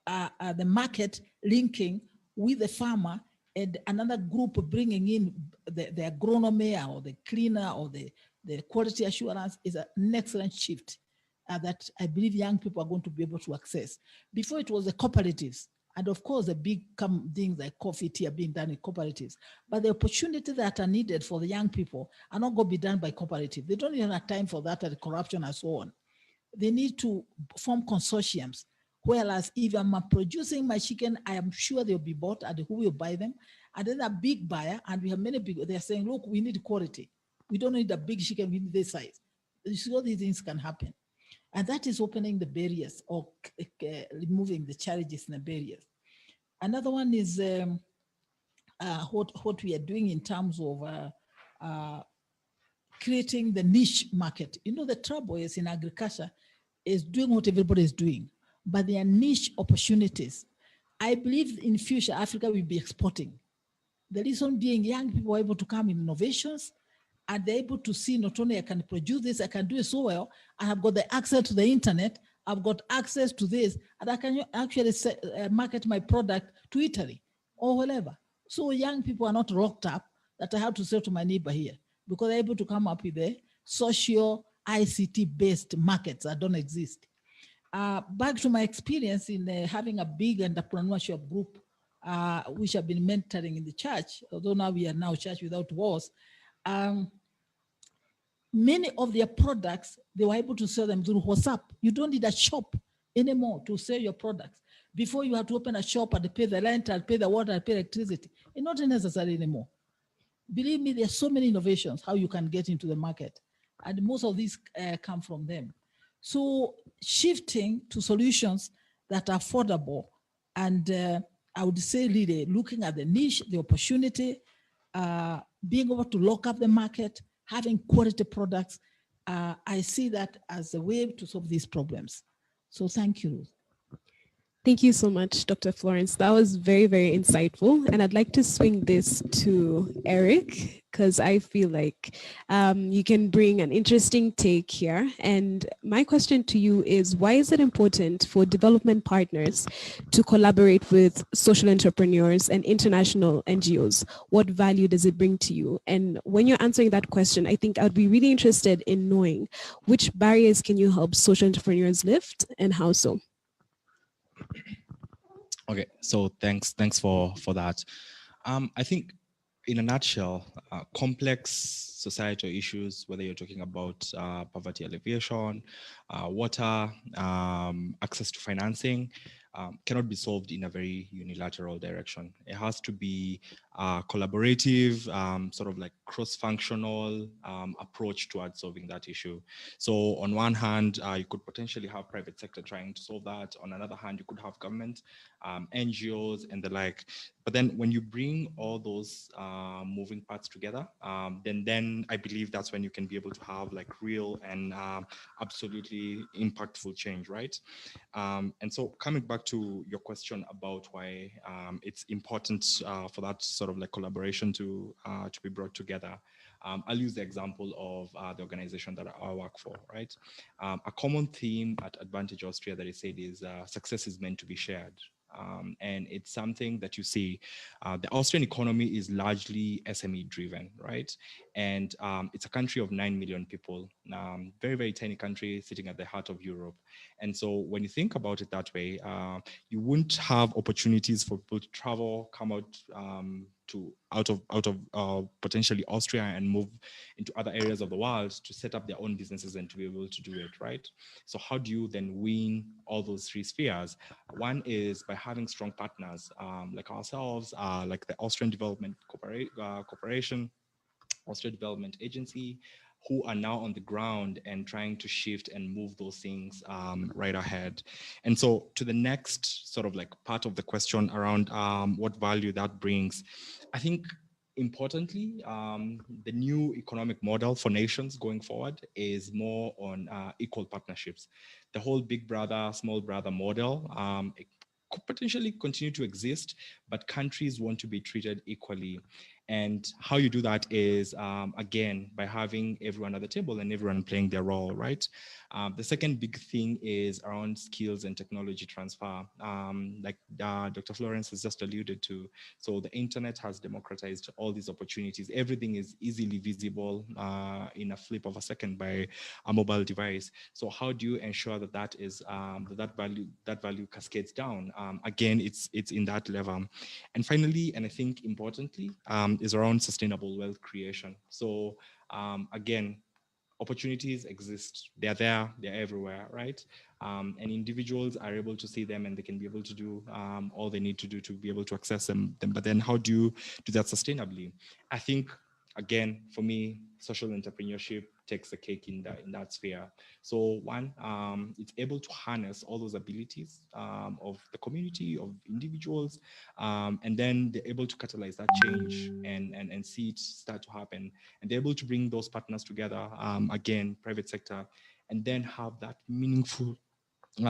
the market linking with the farmer and another group bringing in the agronomy or the cleaner or the quality assurance is an excellent shift that I believe young people are going to be able to access. Before it was the cooperatives, and of course the big things like coffee, tea are being done in cooperatives, but the opportunities that are needed for the young people are not going to be done by cooperatives. They don't even have time for that and corruption and so on. They need to form consortiums. Whereas if I'm producing my chicken, I am sure they'll be bought and who will buy them. And then a big buyer, and we have many big, they're saying, look, we need quality. We don't need a big chicken, we need this size. So these things can happen. And that is opening the barriers or removing the challenges and the barriers. Another one is what we are doing in terms of creating the niche market. You know, the trouble is in agriculture is doing what everybody is doing, but there are niche opportunities. I believe in future, Africa will be exporting. The reason being young people are able to come in innovations and they're able to see not only I can produce this, I can do it so well, I have got the access to the internet, I've got access to this, and I can actually market my product to Italy or wherever. So young people are not locked up that I have to sell to my neighbor here because they're able to come up with a social ICT-based markets that don't exist. Back to my experience in having a big entrepreneurship group, which I've been mentoring in the church, although now we are now church without walls. Many of their products, they were able to sell them through WhatsApp. You don't need a shop anymore to sell your products. Before you had to open a shop and pay the rent and pay the water and pay electricity. It's not necessary anymore. Believe me, there's so many innovations how you can get into the market. And most of these come from them. So shifting to solutions that are affordable and I would say really looking at the niche, the opportunity, being able to lock up the market, having quality products, I see that as a way to solve these problems. So thank you, Ruth. Thank you so much, Dr. Florence. That was very, very insightful. And I'd like to swing this to Eric, because I feel like you can bring an interesting take here. And my question to you is, why is it important for development partners to collaborate with social entrepreneurs and international NGOs? What value does it bring to you? And when you're answering that question, I think I'd be really interested in knowing which barriers can you help social entrepreneurs lift and how so? Okay, so thanks for that. I think in a nutshell, complex societal issues, whether you're talking about poverty alleviation, water, access to financing, cannot be solved in a very unilateral direction. It has to be a collaborative, sort of like cross-functional approach towards solving that issue. So on one hand, you could potentially have private sector trying to solve that. On another hand, you could have government, NGOs and the like. But then when you bring all those moving parts together, then I believe that's when you can be able to have like real and absolutely impactful change, right? And so coming back to your question about why it's important for that sort of like collaboration to be brought together, I'll use the example of the organization that I work for, right? A common theme at Advantage Austria that I said is success is meant to be shared. And it's something that you see, the Austrian economy is largely SME driven, right? And it's a country of 9 million people, very, very tiny country sitting at the heart of Europe. And so when you think about it that way, you wouldn't have opportunities for people to travel, come out of potentially Austria and move into other areas of the world to set up their own businesses and to be able to do it, right? So how do you then win all those three spheres? One is by having strong partners like ourselves, like the Austrian Development Corporation, Austrian Development Agency, who are now on the ground and trying to shift and move those things right ahead. And so to the next sort of like part of the question around what value that brings, I think importantly, the new economic model for nations going forward is more on equal partnerships. The whole big brother, small brother model, it could potentially continue to exist, but countries want to be treated equally. And how you do that is, again, by having everyone at the table and everyone playing their role, right? The second big thing is around skills and technology transfer, like Dr. Florence has just alluded to. So the internet has democratized all these opportunities. Everything is easily visible in a flip of a second by a mobile device. So how do you ensure that that is that value cascades down? Again, it's in that level. And finally, and I think importantly, is around sustainable wealth creation. So again, opportunities exist. They're there, they're everywhere, right? And individuals are able to see them and they can be able to do all they need to do to be able to access them. But then how do you do that sustainably? I think, again, for me, social entrepreneurship takes the cake in that sphere. So one, it's able to harness all those abilities of the community, of individuals, and then they're able to catalyze that change and see it start to happen. And they're able to bring those partners together, again, private sector, and then have that meaningful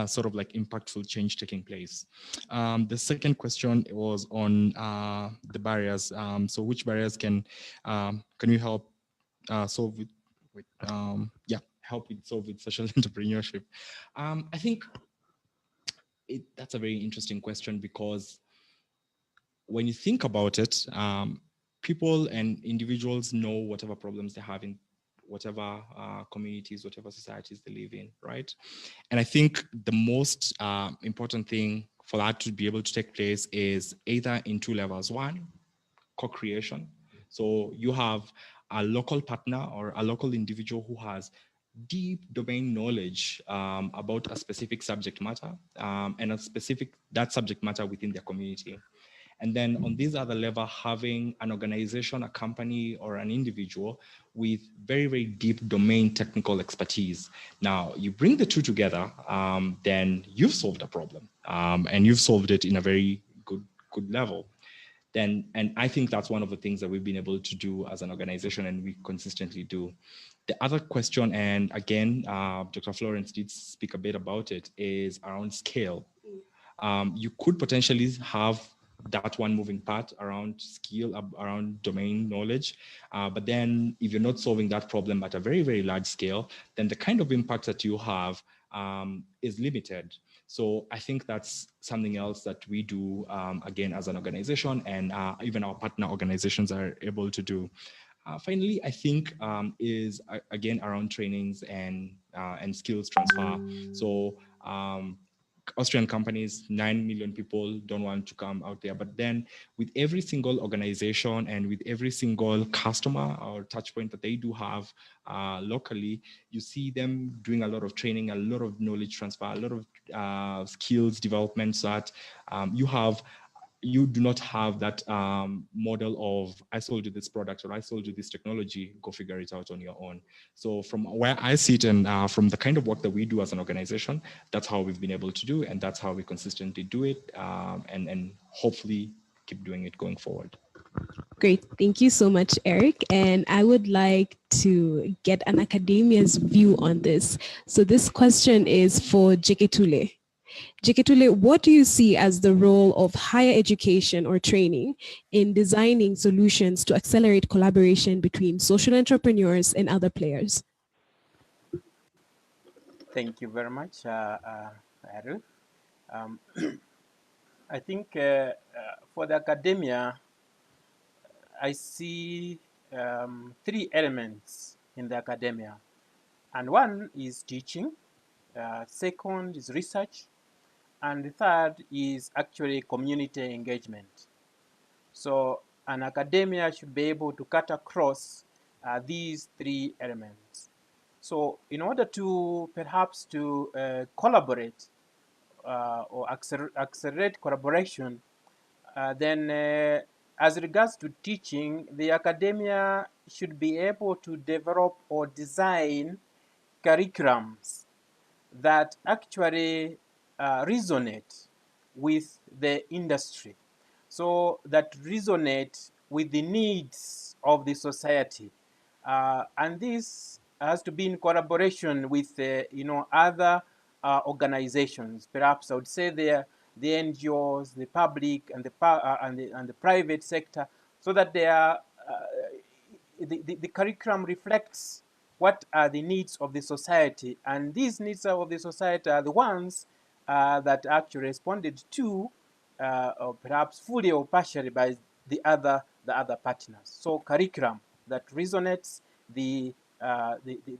sort of like impactful change taking place. The second question was on the barriers. So which barriers can you help solve with help with solve with social entrepreneurship? I think that's a very interesting question, because when you think about it, people and individuals know whatever problems they have in whatever communities, whatever societies they live in, right? And I think the most important thing for that to be able to take place is either in two levels. One, co-creation. So you have a local partner or a local individual who has deep domain knowledge about a specific subject matter and that subject matter within their community. And then on this other level, having an organization, a company, or an individual with very, very deep domain technical expertise. Now, you bring the two together, then you've solved a problem, and you've solved it in a very good level. And I think that's one of the things that we've been able to do as an organization, and we consistently do. The other question, and again, Dr. Florence did speak a bit about it, is around scale. You could potentially have that one moving part around skill, around domain knowledge. But then if you're not solving that problem at a very, very large scale, then the kind of impact that you have is limited. So I think that's something else that we do, again, as an organization, and even our partner organizations are able to do. Finally, I think is, again, around trainings and skills transfer. So Austrian companies, 9 million people don't want to come out there. But then with every single organization and with every single customer or touch point that they do have locally, you see them doing a lot of training, a lot of knowledge transfer, a lot of skills development, so that you do not have that model of, I sold you this product or I sold you this technology, go figure it out on your own. So from where I sit and from the kind of work that we do as an organization, that's how we've been able to do, and that's how we consistently do it, and hopefully keep doing it going forward. Great. Thank you so much, Eric. And I would like to get an academia's view on this. So this question is for Jeketule. Jeketule, what do you see as the role of higher education or training in designing solutions to accelerate collaboration between social entrepreneurs and other players? Thank you very much, Arif. I think for the academia, I see 3 elements in the academia. And one is teaching, second is research, and the third is actually community engagement. So an academia should be able to cut across these 3 elements. So in order to perhaps to collaborate or accelerate collaboration, then as regards to teaching, the academia should be able to develop or design curriculums that actually resonate with the industry, so that resonate with the needs of the society. And this has to be in collaboration with other organizations. Perhaps I would say the NGOs, the public, and the private sector, so that they are, the curriculum reflects what are the needs of the society, and these needs of the society are the ones that actually responded to, or perhaps fully or partially, by the other partners. So curriculum that resonates the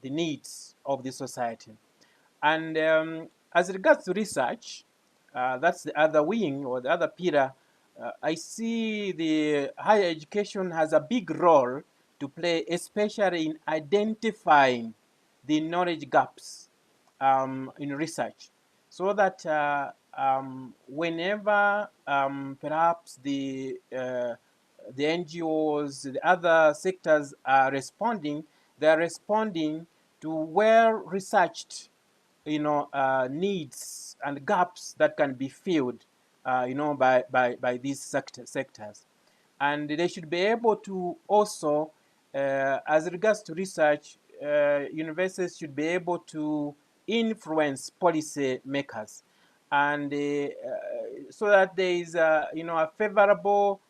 needs of the society. And as regards to research, that's the other wing or the other pillar. I see the higher education has a big role to play, especially in identifying the knowledge gaps in research, so that whenever perhaps the NGOs, the other sectors are responding, they are responding to well-researched, needs and gaps that can be filled, by these sectors. And they should be able to also, as regards to research, universities should be able to influence policy makers, and so that there is a favorable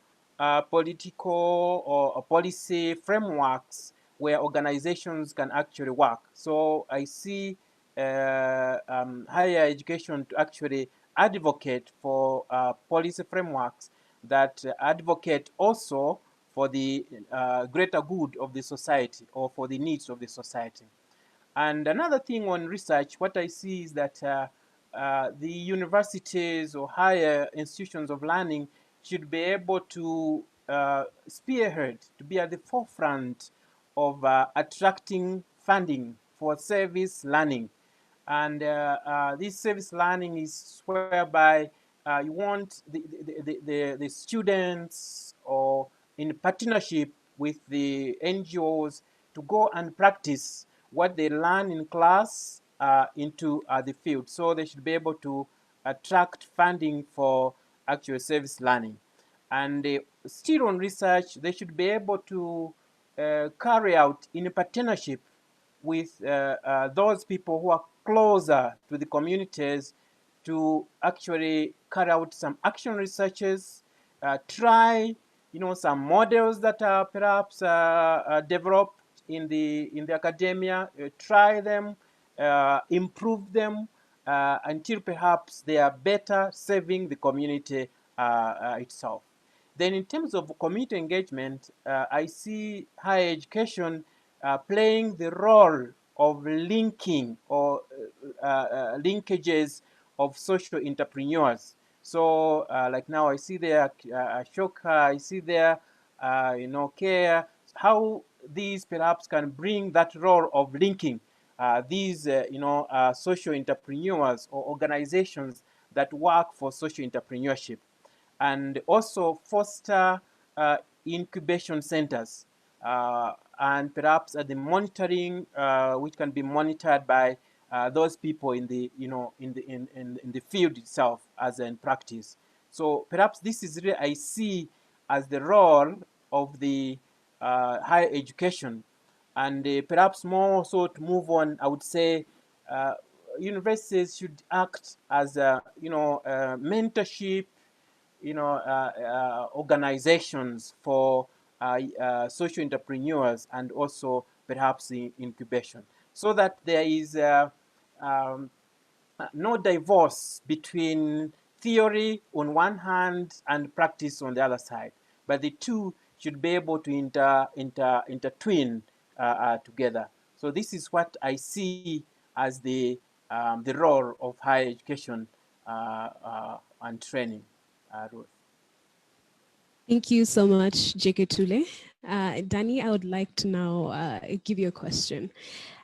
political or policy frameworks where organizations can actually work. So I see higher education to actually advocate for policy frameworks that advocate also for the greater good of the society, or for the needs of the society. And another thing on research, what I see is that the universities or higher institutions of learning should be able to spearhead, to be at the forefront of attracting funding for service learning. And this service learning is whereby you want the students, or in partnership with the NGOs, to go and practice what they learn in class into the field. So they should be able to attract funding for actual service learning. And still on research, they should be able to carry out in a partnership with those people who are closer to the communities, to actually carry out some action researches, try some models that are perhaps developed in the academia, try them, improve them until perhaps they are better serving the community itself. Then in terms of community engagement, I see higher education playing the role of linking, or linkages of social entrepreneurs. So like now I see there Ashoka, I see there Care, how these perhaps can bring that role of linking these social entrepreneurs or organizations that work for social entrepreneurship, and also foster incubation centers, and perhaps the monitoring, which can be monitored by those people in the in the field itself as in practice. So perhaps this is really I see as the role of the higher education, and perhaps more so to move on, I would say universities should act as a mentorship, organizations for social entrepreneurs, and also perhaps in incubation, so that there is um, no divorce between theory on one hand and practice on the other side, but the two should be able to intertwine together. So this is what I see as the role of higher education and training. Ruth. Thank you so much, J.K. Tule. Danny, I would like to now give you a question.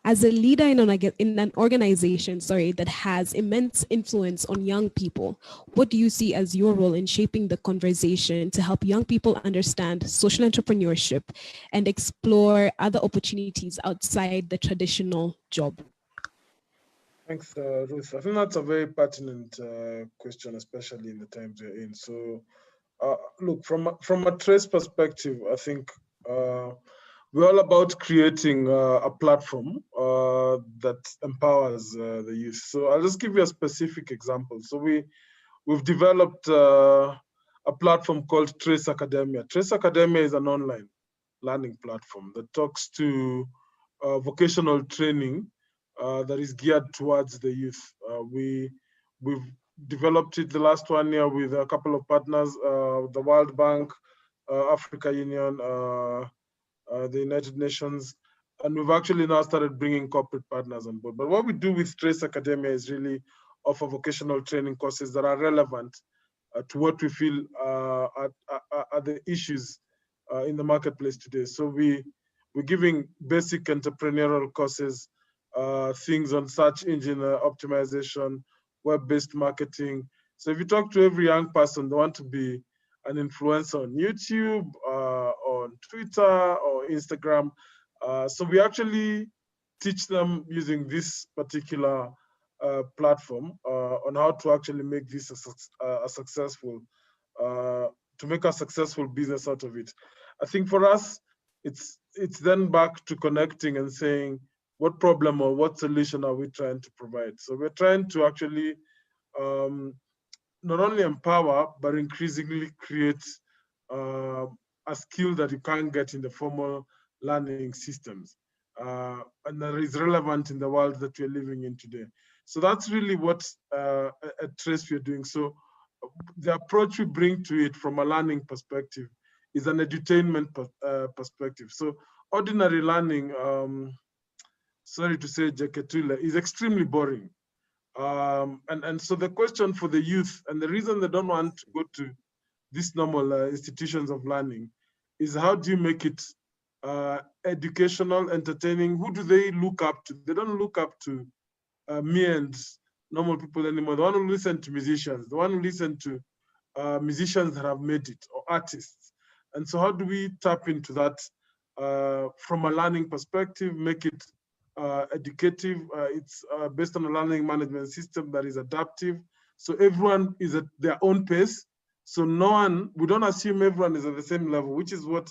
As a leader in an organization, that has immense influence on young people, what do you see as your role in shaping the conversation to help young people understand social entrepreneurship and explore other opportunities outside the traditional job? Thanks, Ruth. I think that's a very pertinent question, especially in the times we're in. So, look, from a trace perspective, I think we're all about creating a platform that empowers the youth. So I'll just give you a specific example. So we've developed a platform called Trace Academia. Trace Academia is an online learning platform that talks to vocational training that is geared towards the youth. We've developed it the last 1 year with a couple of partners, the World Bank, Africa Union, the United Nations, and we've actually now started bringing corporate partners on board. But what we do with Trace Academia is really offer vocational training courses that are relevant to what we feel are the issues in the marketplace today. So we're giving basic entrepreneurial courses, things on search engine optimization, web-based marketing. So if you talk to every young person, they want to be an influencer on YouTube, on Twitter or Instagram. So we actually teach them using this particular platform on how to actually make this a successful, to make a successful business out of it. I think for us, it's then back to connecting and saying, what problem or what solution are we trying to provide? So we're trying to actually not only empower, but increasingly create a skill that you can't get in the formal learning systems. And that is relevant in the world that we're living in today. So that's really what at Trace we're doing. So the approach we bring to it from a learning perspective is an edutainment perspective. So ordinary learning, sorry to say, Jeketula, is extremely boring. And so the question for the youth, and the reason they don't want to go to these normal institutions of learning, is how do you make it educational, entertaining? Who do they look up to? They don't look up to me and normal people anymore. They want to listen to musicians. They want to listen to musicians that have made it, or artists. And so how do we tap into that from a learning perspective, make it educative? It's based on a learning management system that is adaptive. So everyone is at their own pace. So we don't assume everyone is at the same level, which is what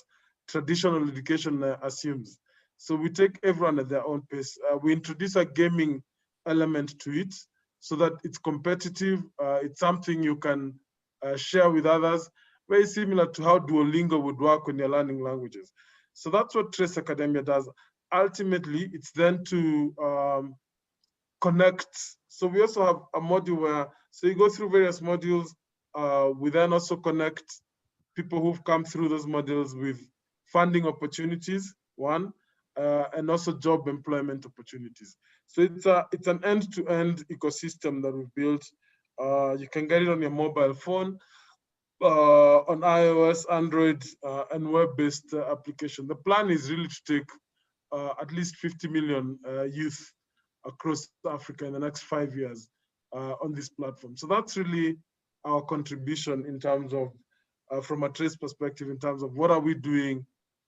traditional education assumes. So we take everyone at their own pace. We introduce a gaming element to it so that it's competitive. It's something you can share with others, very similar to how Duolingo would work when you're learning languages. So that's what Trace Academia does. Ultimately, it's then to connect. So we also have a module where, so you go through various modules. We then also connect people who've come through those modules with funding opportunities, one, and also job employment opportunities. So it's an end-to-end ecosystem that we've built. You can get it on your mobile phone, on iOS, Android, and web-based application. The plan is really to take at least 50 million youth across Africa in the next 5 years on this platform. So that's really our contribution in terms of, from a Trace perspective, in terms of what are we doing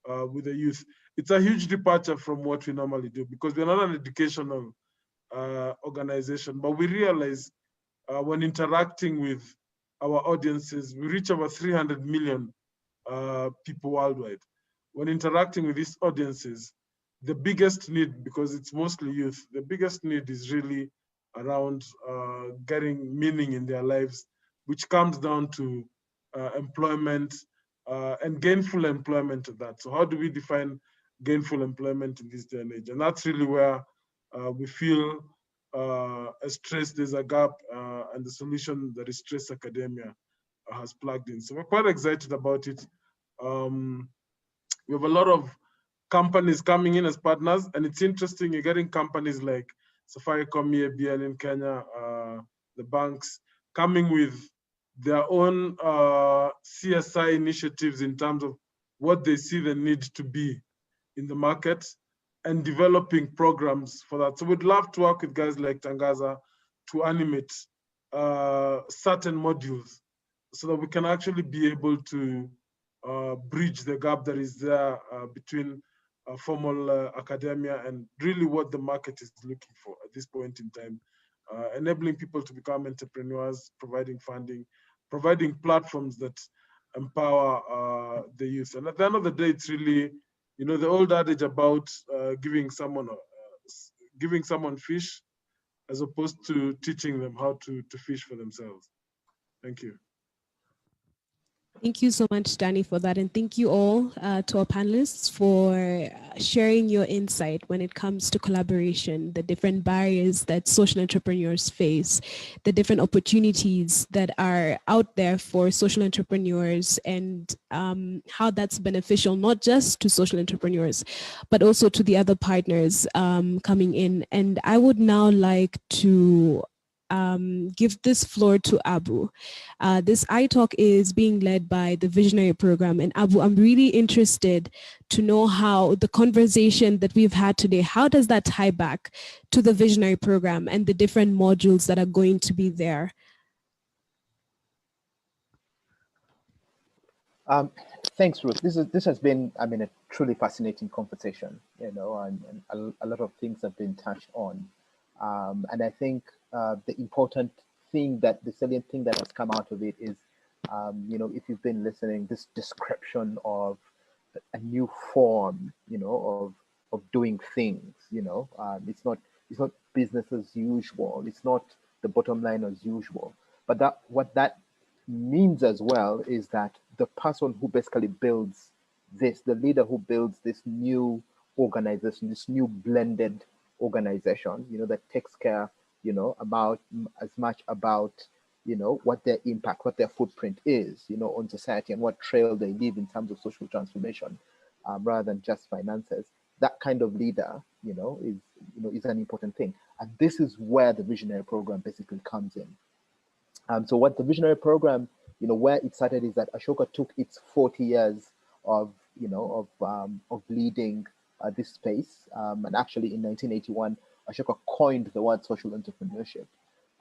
with the youth. It's a huge departure from what we normally do because we're not an educational organization, but we realize when interacting with our audiences, we reach over 300 million people worldwide. When interacting with these audiences, the biggest need, because it's mostly youth, the biggest need is really around getting meaning in their lives, which comes down to employment and gainful employment of that. So how do we define gainful employment in this day and age? And that's really where we feel as Trace, there's a gap, and the solution that is Trace Academia has plugged in. So we're quite excited about it. We have a lot of companies coming in as partners, and it's interesting, you're getting companies like Safaricom, EABL in Kenya, the banks, coming with their own CSI initiatives in terms of what they see the need to be in the market and developing programs for that. So we'd love to work with guys like Tangaza to animate certain modules so that we can actually be able to bridge the gap that is there between formal academia and really what the market is looking for at this point in time. Enabling people to become entrepreneurs, providing funding, providing platforms that empower the youth. And at the end of the day, it's really, you know, the old adage about giving someone fish as opposed to teaching them how to fish for themselves. Thank you. Thank you so much, Danny, for that. And thank you all to our panelists for sharing your insight when it comes to collaboration, the different barriers that social entrepreneurs face, the different opportunities that are out there for social entrepreneurs, and how that's beneficial, not just to social entrepreneurs, but also to the other partners coming in. And I would now like to give this floor to Abu. This iTalk is being led by the Visionary Program. And Abu, I'm really interested to know how the conversation that we've had today, how does that tie back to the Visionary Program and the different modules that are going to be there? Thanks, Ruth. This has been, I mean, a truly fascinating conversation, you know, and a lot of things have been touched on. And I think the important thing, that the salient thing that has come out of it is, you know, if you've been listening, this description of a new form, you know, of doing things, you know, it's not business as usual. It's not the bottom line as usual. But that what that means as well is that the person who basically builds this, the leader who builds this new organization, this new blended organization, you know, that takes care, you know, about as much about, you know, what their impact, what their footprint is, you know, on society, and what trail they leave in terms of social transformation, rather than just finances. That kind of leader, you know, is an important thing, and this is where the visionary program basically comes in. So what the visionary program, you know, where it started is that Ashoka took its 40 years of, you know, of leading this space, and actually in 1981, Ashoka coined the word social entrepreneurship.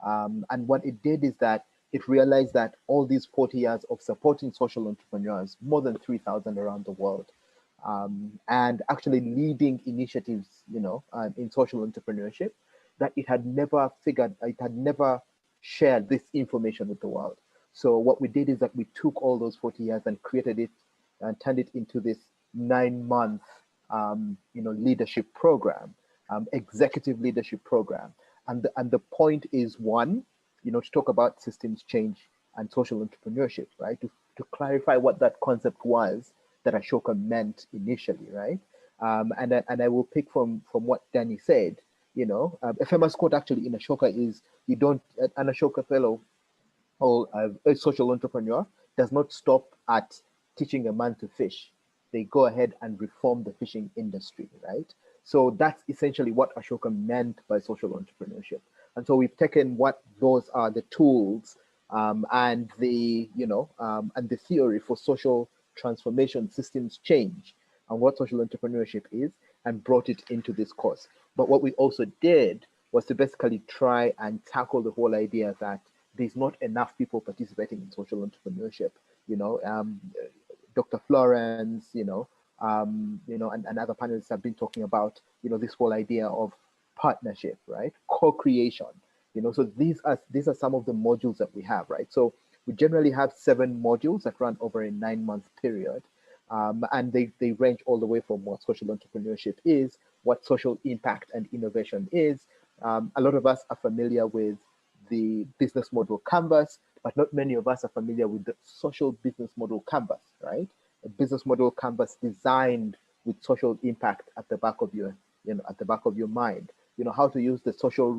And what it did is that it realized that all these 40 years of supporting social entrepreneurs, more than 3,000 around the world, and actually leading initiatives, you know, in social entrepreneurship, that it had never shared this information with the world. So what we did is that we took all those 40 years and created it and turned it into this 9-month, you know, leadership program, executive leadership program. And the point is, one, you know, to talk about systems change and social entrepreneurship, right? To clarify what that concept was that Ashoka meant initially, right? And I will pick from what Danny said. You know, a famous quote actually in Ashoka is, "You don't an Ashoka fellow or a social entrepreneur does not stop at teaching a man to fish. They go ahead and reform the fishing industry," right? So that's essentially what Ashoka meant by social entrepreneurship. And so we've taken what those are, the tools, and the, you know, and the theory for social transformation, systems change, and what social entrepreneurship is, and brought it into this course. But what we also did was to basically try and tackle the whole idea that there's not enough people participating in social entrepreneurship. You know, Dr. Florence, you know, and other panelists have been talking about, you know, this whole idea of partnership, right? Co-creation. You know, so these are some of the modules that we have, right? So we generally have 7 modules that run over a 9-month period. And they range all the way from what social entrepreneurship is, what social impact and innovation is. A lot of us are familiar with the business model canvas, but not many of us are familiar with the social business model canvas, right? A business model canvas designed with social impact at the back of your, you know, at the back of your mind. You know, how to use the this social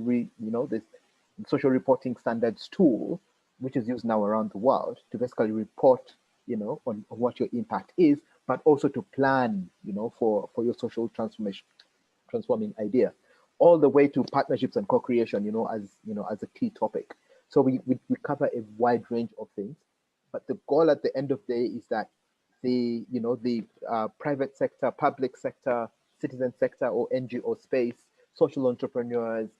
reporting standards tool, which is used now around the world, to basically report, you know, on what your impact is, but also to plan, you know, for your social transforming idea, all the way to partnerships and co-creation, you know, as a key topic. So we cover a wide range of things, but the goal at the end of the day is that the, you know, the private sector, public sector, citizen sector, or NGO space, social entrepreneurs,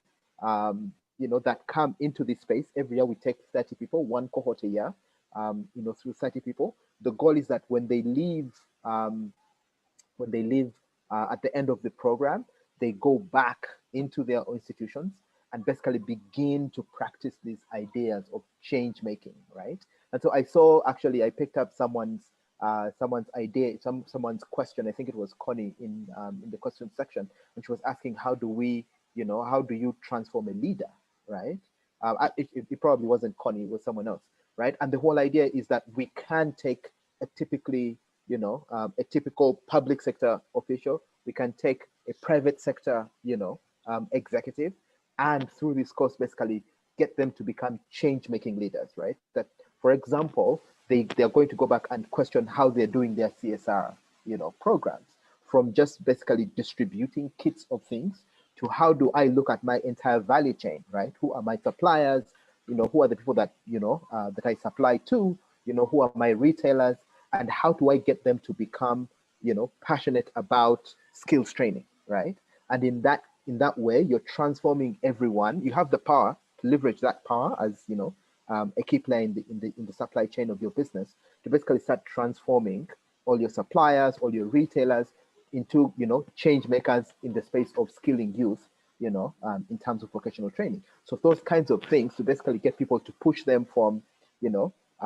you know, that come into this space. Every year we take 30 people, one cohort a year, you know, through 30 people. The goal is that when they leave at the end of the program, they go back into their institutions and basically begin to practice these ideas of change making, right? And so I picked up someone's idea, someone's question. I think it was Connie in the question section, and she was asking, how do you transform a leader, right? It probably wasn't Connie, it was someone else. right? And the whole idea is that we can take a typically, a typical public sector official, we can take a private sector, executive, and through this course, basically get them to become change-making leaders, right? That, for example, they're going to go back and question how they're doing their CSR, programs, from just basically distributing kits of things to how do I look at my entire value chain, right? Who are my suppliers? Who are the people that, that I supply to? Who are my retailers? And how do I get them to become, passionate about skills training, right? And in that way, you're transforming everyone. You have the power to leverage that power as, a key player in the supply chain of your business to basically start transforming all your suppliers, all your retailers into, change makers in the space of skilling youth, in terms of vocational training. So those kinds of things to basically get people to push them from,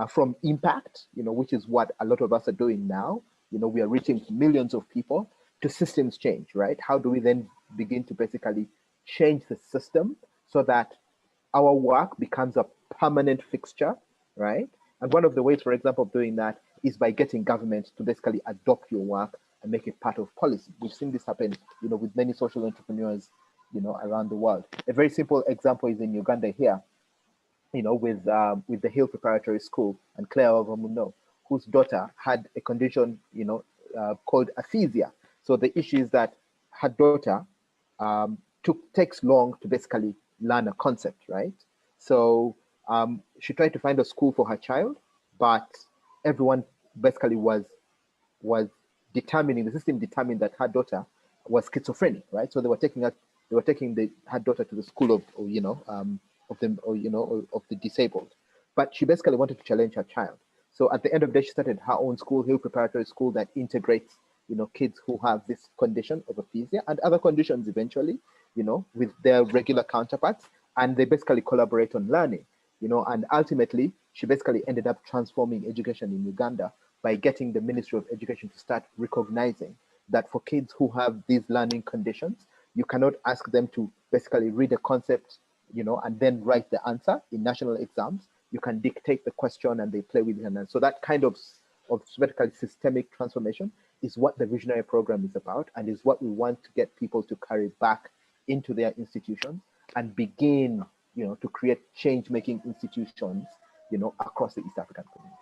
from impact, which is what a lot of us are doing now. We are reaching millions of people, to systems change, right? How do we then begin to basically change the system so that our work becomes a permanent fixture, right? And one of the ways, for example, of doing that is by getting government to basically adopt your work and make it part of policy. We've seen this happen, with many social entrepreneurs, around the world. A very simple example is in Uganda here, with the Hill Preparatory School and Claire Ovamuno, whose daughter had a condition, called aphasia. So the issue is that her daughter takes long to basically learn a concept, right? So she tried to find a school for her child, but everyone basically was determining, the system determined that her daughter was schizophrenic, right? So they were taking her daughter to the school of the disabled, but she basically wanted to challenge her child. So at the end of the day, she started her own school, Hill Preparatory School, that integrates, kids who have this condition of aphasia and other conditions eventually, with their regular counterparts, and they basically collaborate on learning, and ultimately she basically ended up transforming education in Uganda by getting the Ministry of Education to start recognizing that for kids who have these learning conditions, you cannot ask them to basically read a concept, and then write the answer in national exams. You can dictate the question and they play with it. And so that kind of vertical systemic transformation is what the visionary program is about, and is what we want to get people to carry back into their institutions and begin, to create change-making institutions, across the East African community.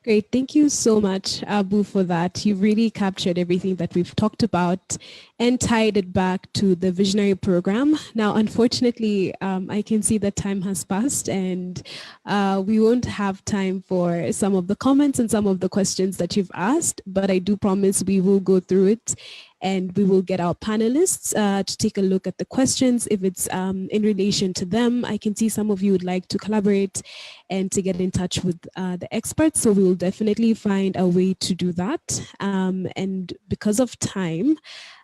Great. Thank you so much, Abu, for that. You really captured everything that we've talked about and tied it back to the visionary program. Now, unfortunately, I can see that time has passed, and we won't have time for some of the comments and some of the questions that you've asked, but I do promise we will go through it, and we will get our panelists to take a look at the questions if it's in relation to them. I can see some of you would like to collaborate and to get in touch with the experts, so we will definitely find a way to do that. And because of time,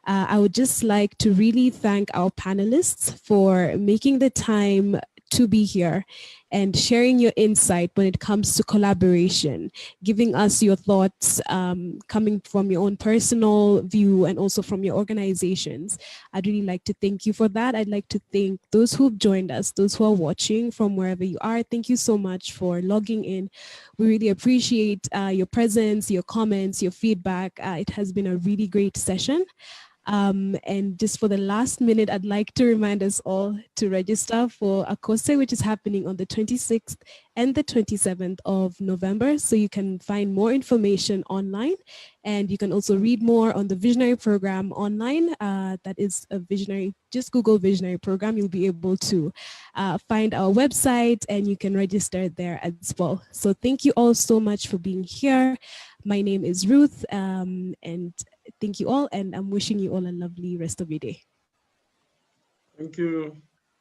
I would just like to really thank our panelists for making the time to be here and sharing your insight when it comes to collaboration, giving us your thoughts coming from your own personal view and also from your organizations. I'd really like to thank you for that. I'd like to thank those who've joined us, those who are watching from wherever you are. Thank you so much for logging in. We really appreciate your presence, your comments, your feedback. It has been a really great session. And just for the last minute, I'd like to remind us all to register for a course which is happening on the 26th and the 27th of November. So you can find more information online, and you can also read more on the Visionary program online. That is a Visionary, just Google Visionary program. You'll be able to find our website, and you can register there as well. So thank you all so much for being here. My name is Ruth, and thank you all, and I'm wishing you all a lovely rest of your day. Thank you.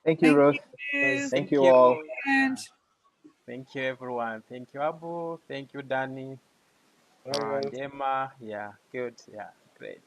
Thank you, Ruth. Thank you all. Thank you, everyone. Thank you, Abu. Thank you, Danny. Bye, guys. And Emma. Yeah, good. Yeah, great.